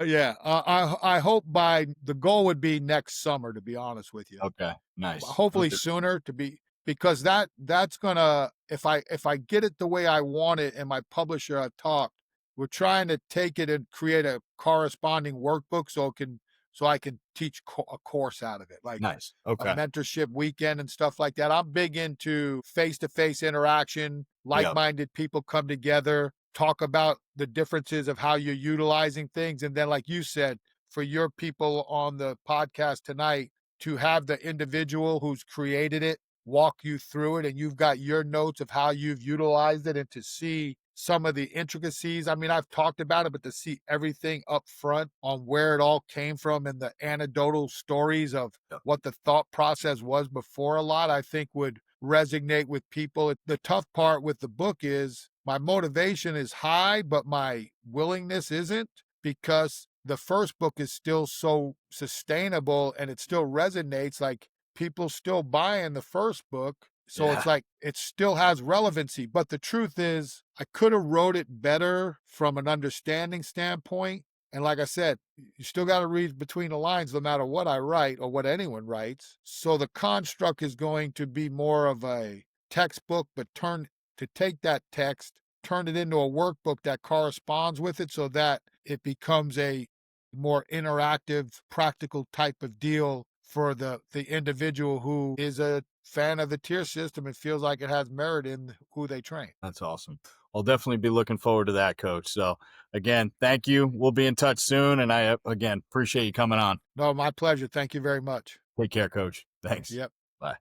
Yeah, I hope by the goal would be next summer, to be honest with you. Okay. Nice. Hopefully Okay. sooner to be because that's gonna if I get it the way I want it and my publisher I've talked, we're trying to take it and create a corresponding workbook so I can teach a course out of it, like Nice. a Okay. mentorship weekend and stuff like that. I'm big into face-to-face interaction, Yep. like-minded people come together, talk about the differences of how you're utilizing things, and then like you said, for your people on the podcast tonight, to have the individual who's created it walk you through it and you've got your notes of how you've utilized it and to see some of the intricacies. I mean, I've talked about it, but to see everything up front on where it all came from and the anecdotal stories of Yep. what the thought process was before a lot, I think would resonate with people. The tough part with the book is my motivation is high, but my willingness isn't because the first book is still so sustainable and it still resonates. Like people still buying the first book. So it's Yeah. like it still has relevancy. But the truth is, I could have wrote it better from an understanding standpoint. And like I said, you still got to read between the lines no matter what I write or what anyone writes. So the construct is going to be more of a textbook, but to take that text, turn it into a workbook that corresponds with it so that it becomes a more interactive, practical type of deal for the individual who is a fan of the tier system and feels like it has merit in who they train. That's awesome. I'll definitely be looking forward to that, coach. So, again, thank you. We'll be in touch soon. And I, again, appreciate you coming on. No, my pleasure. Thank you very much. Take care, coach. Thanks. Yep. Bye.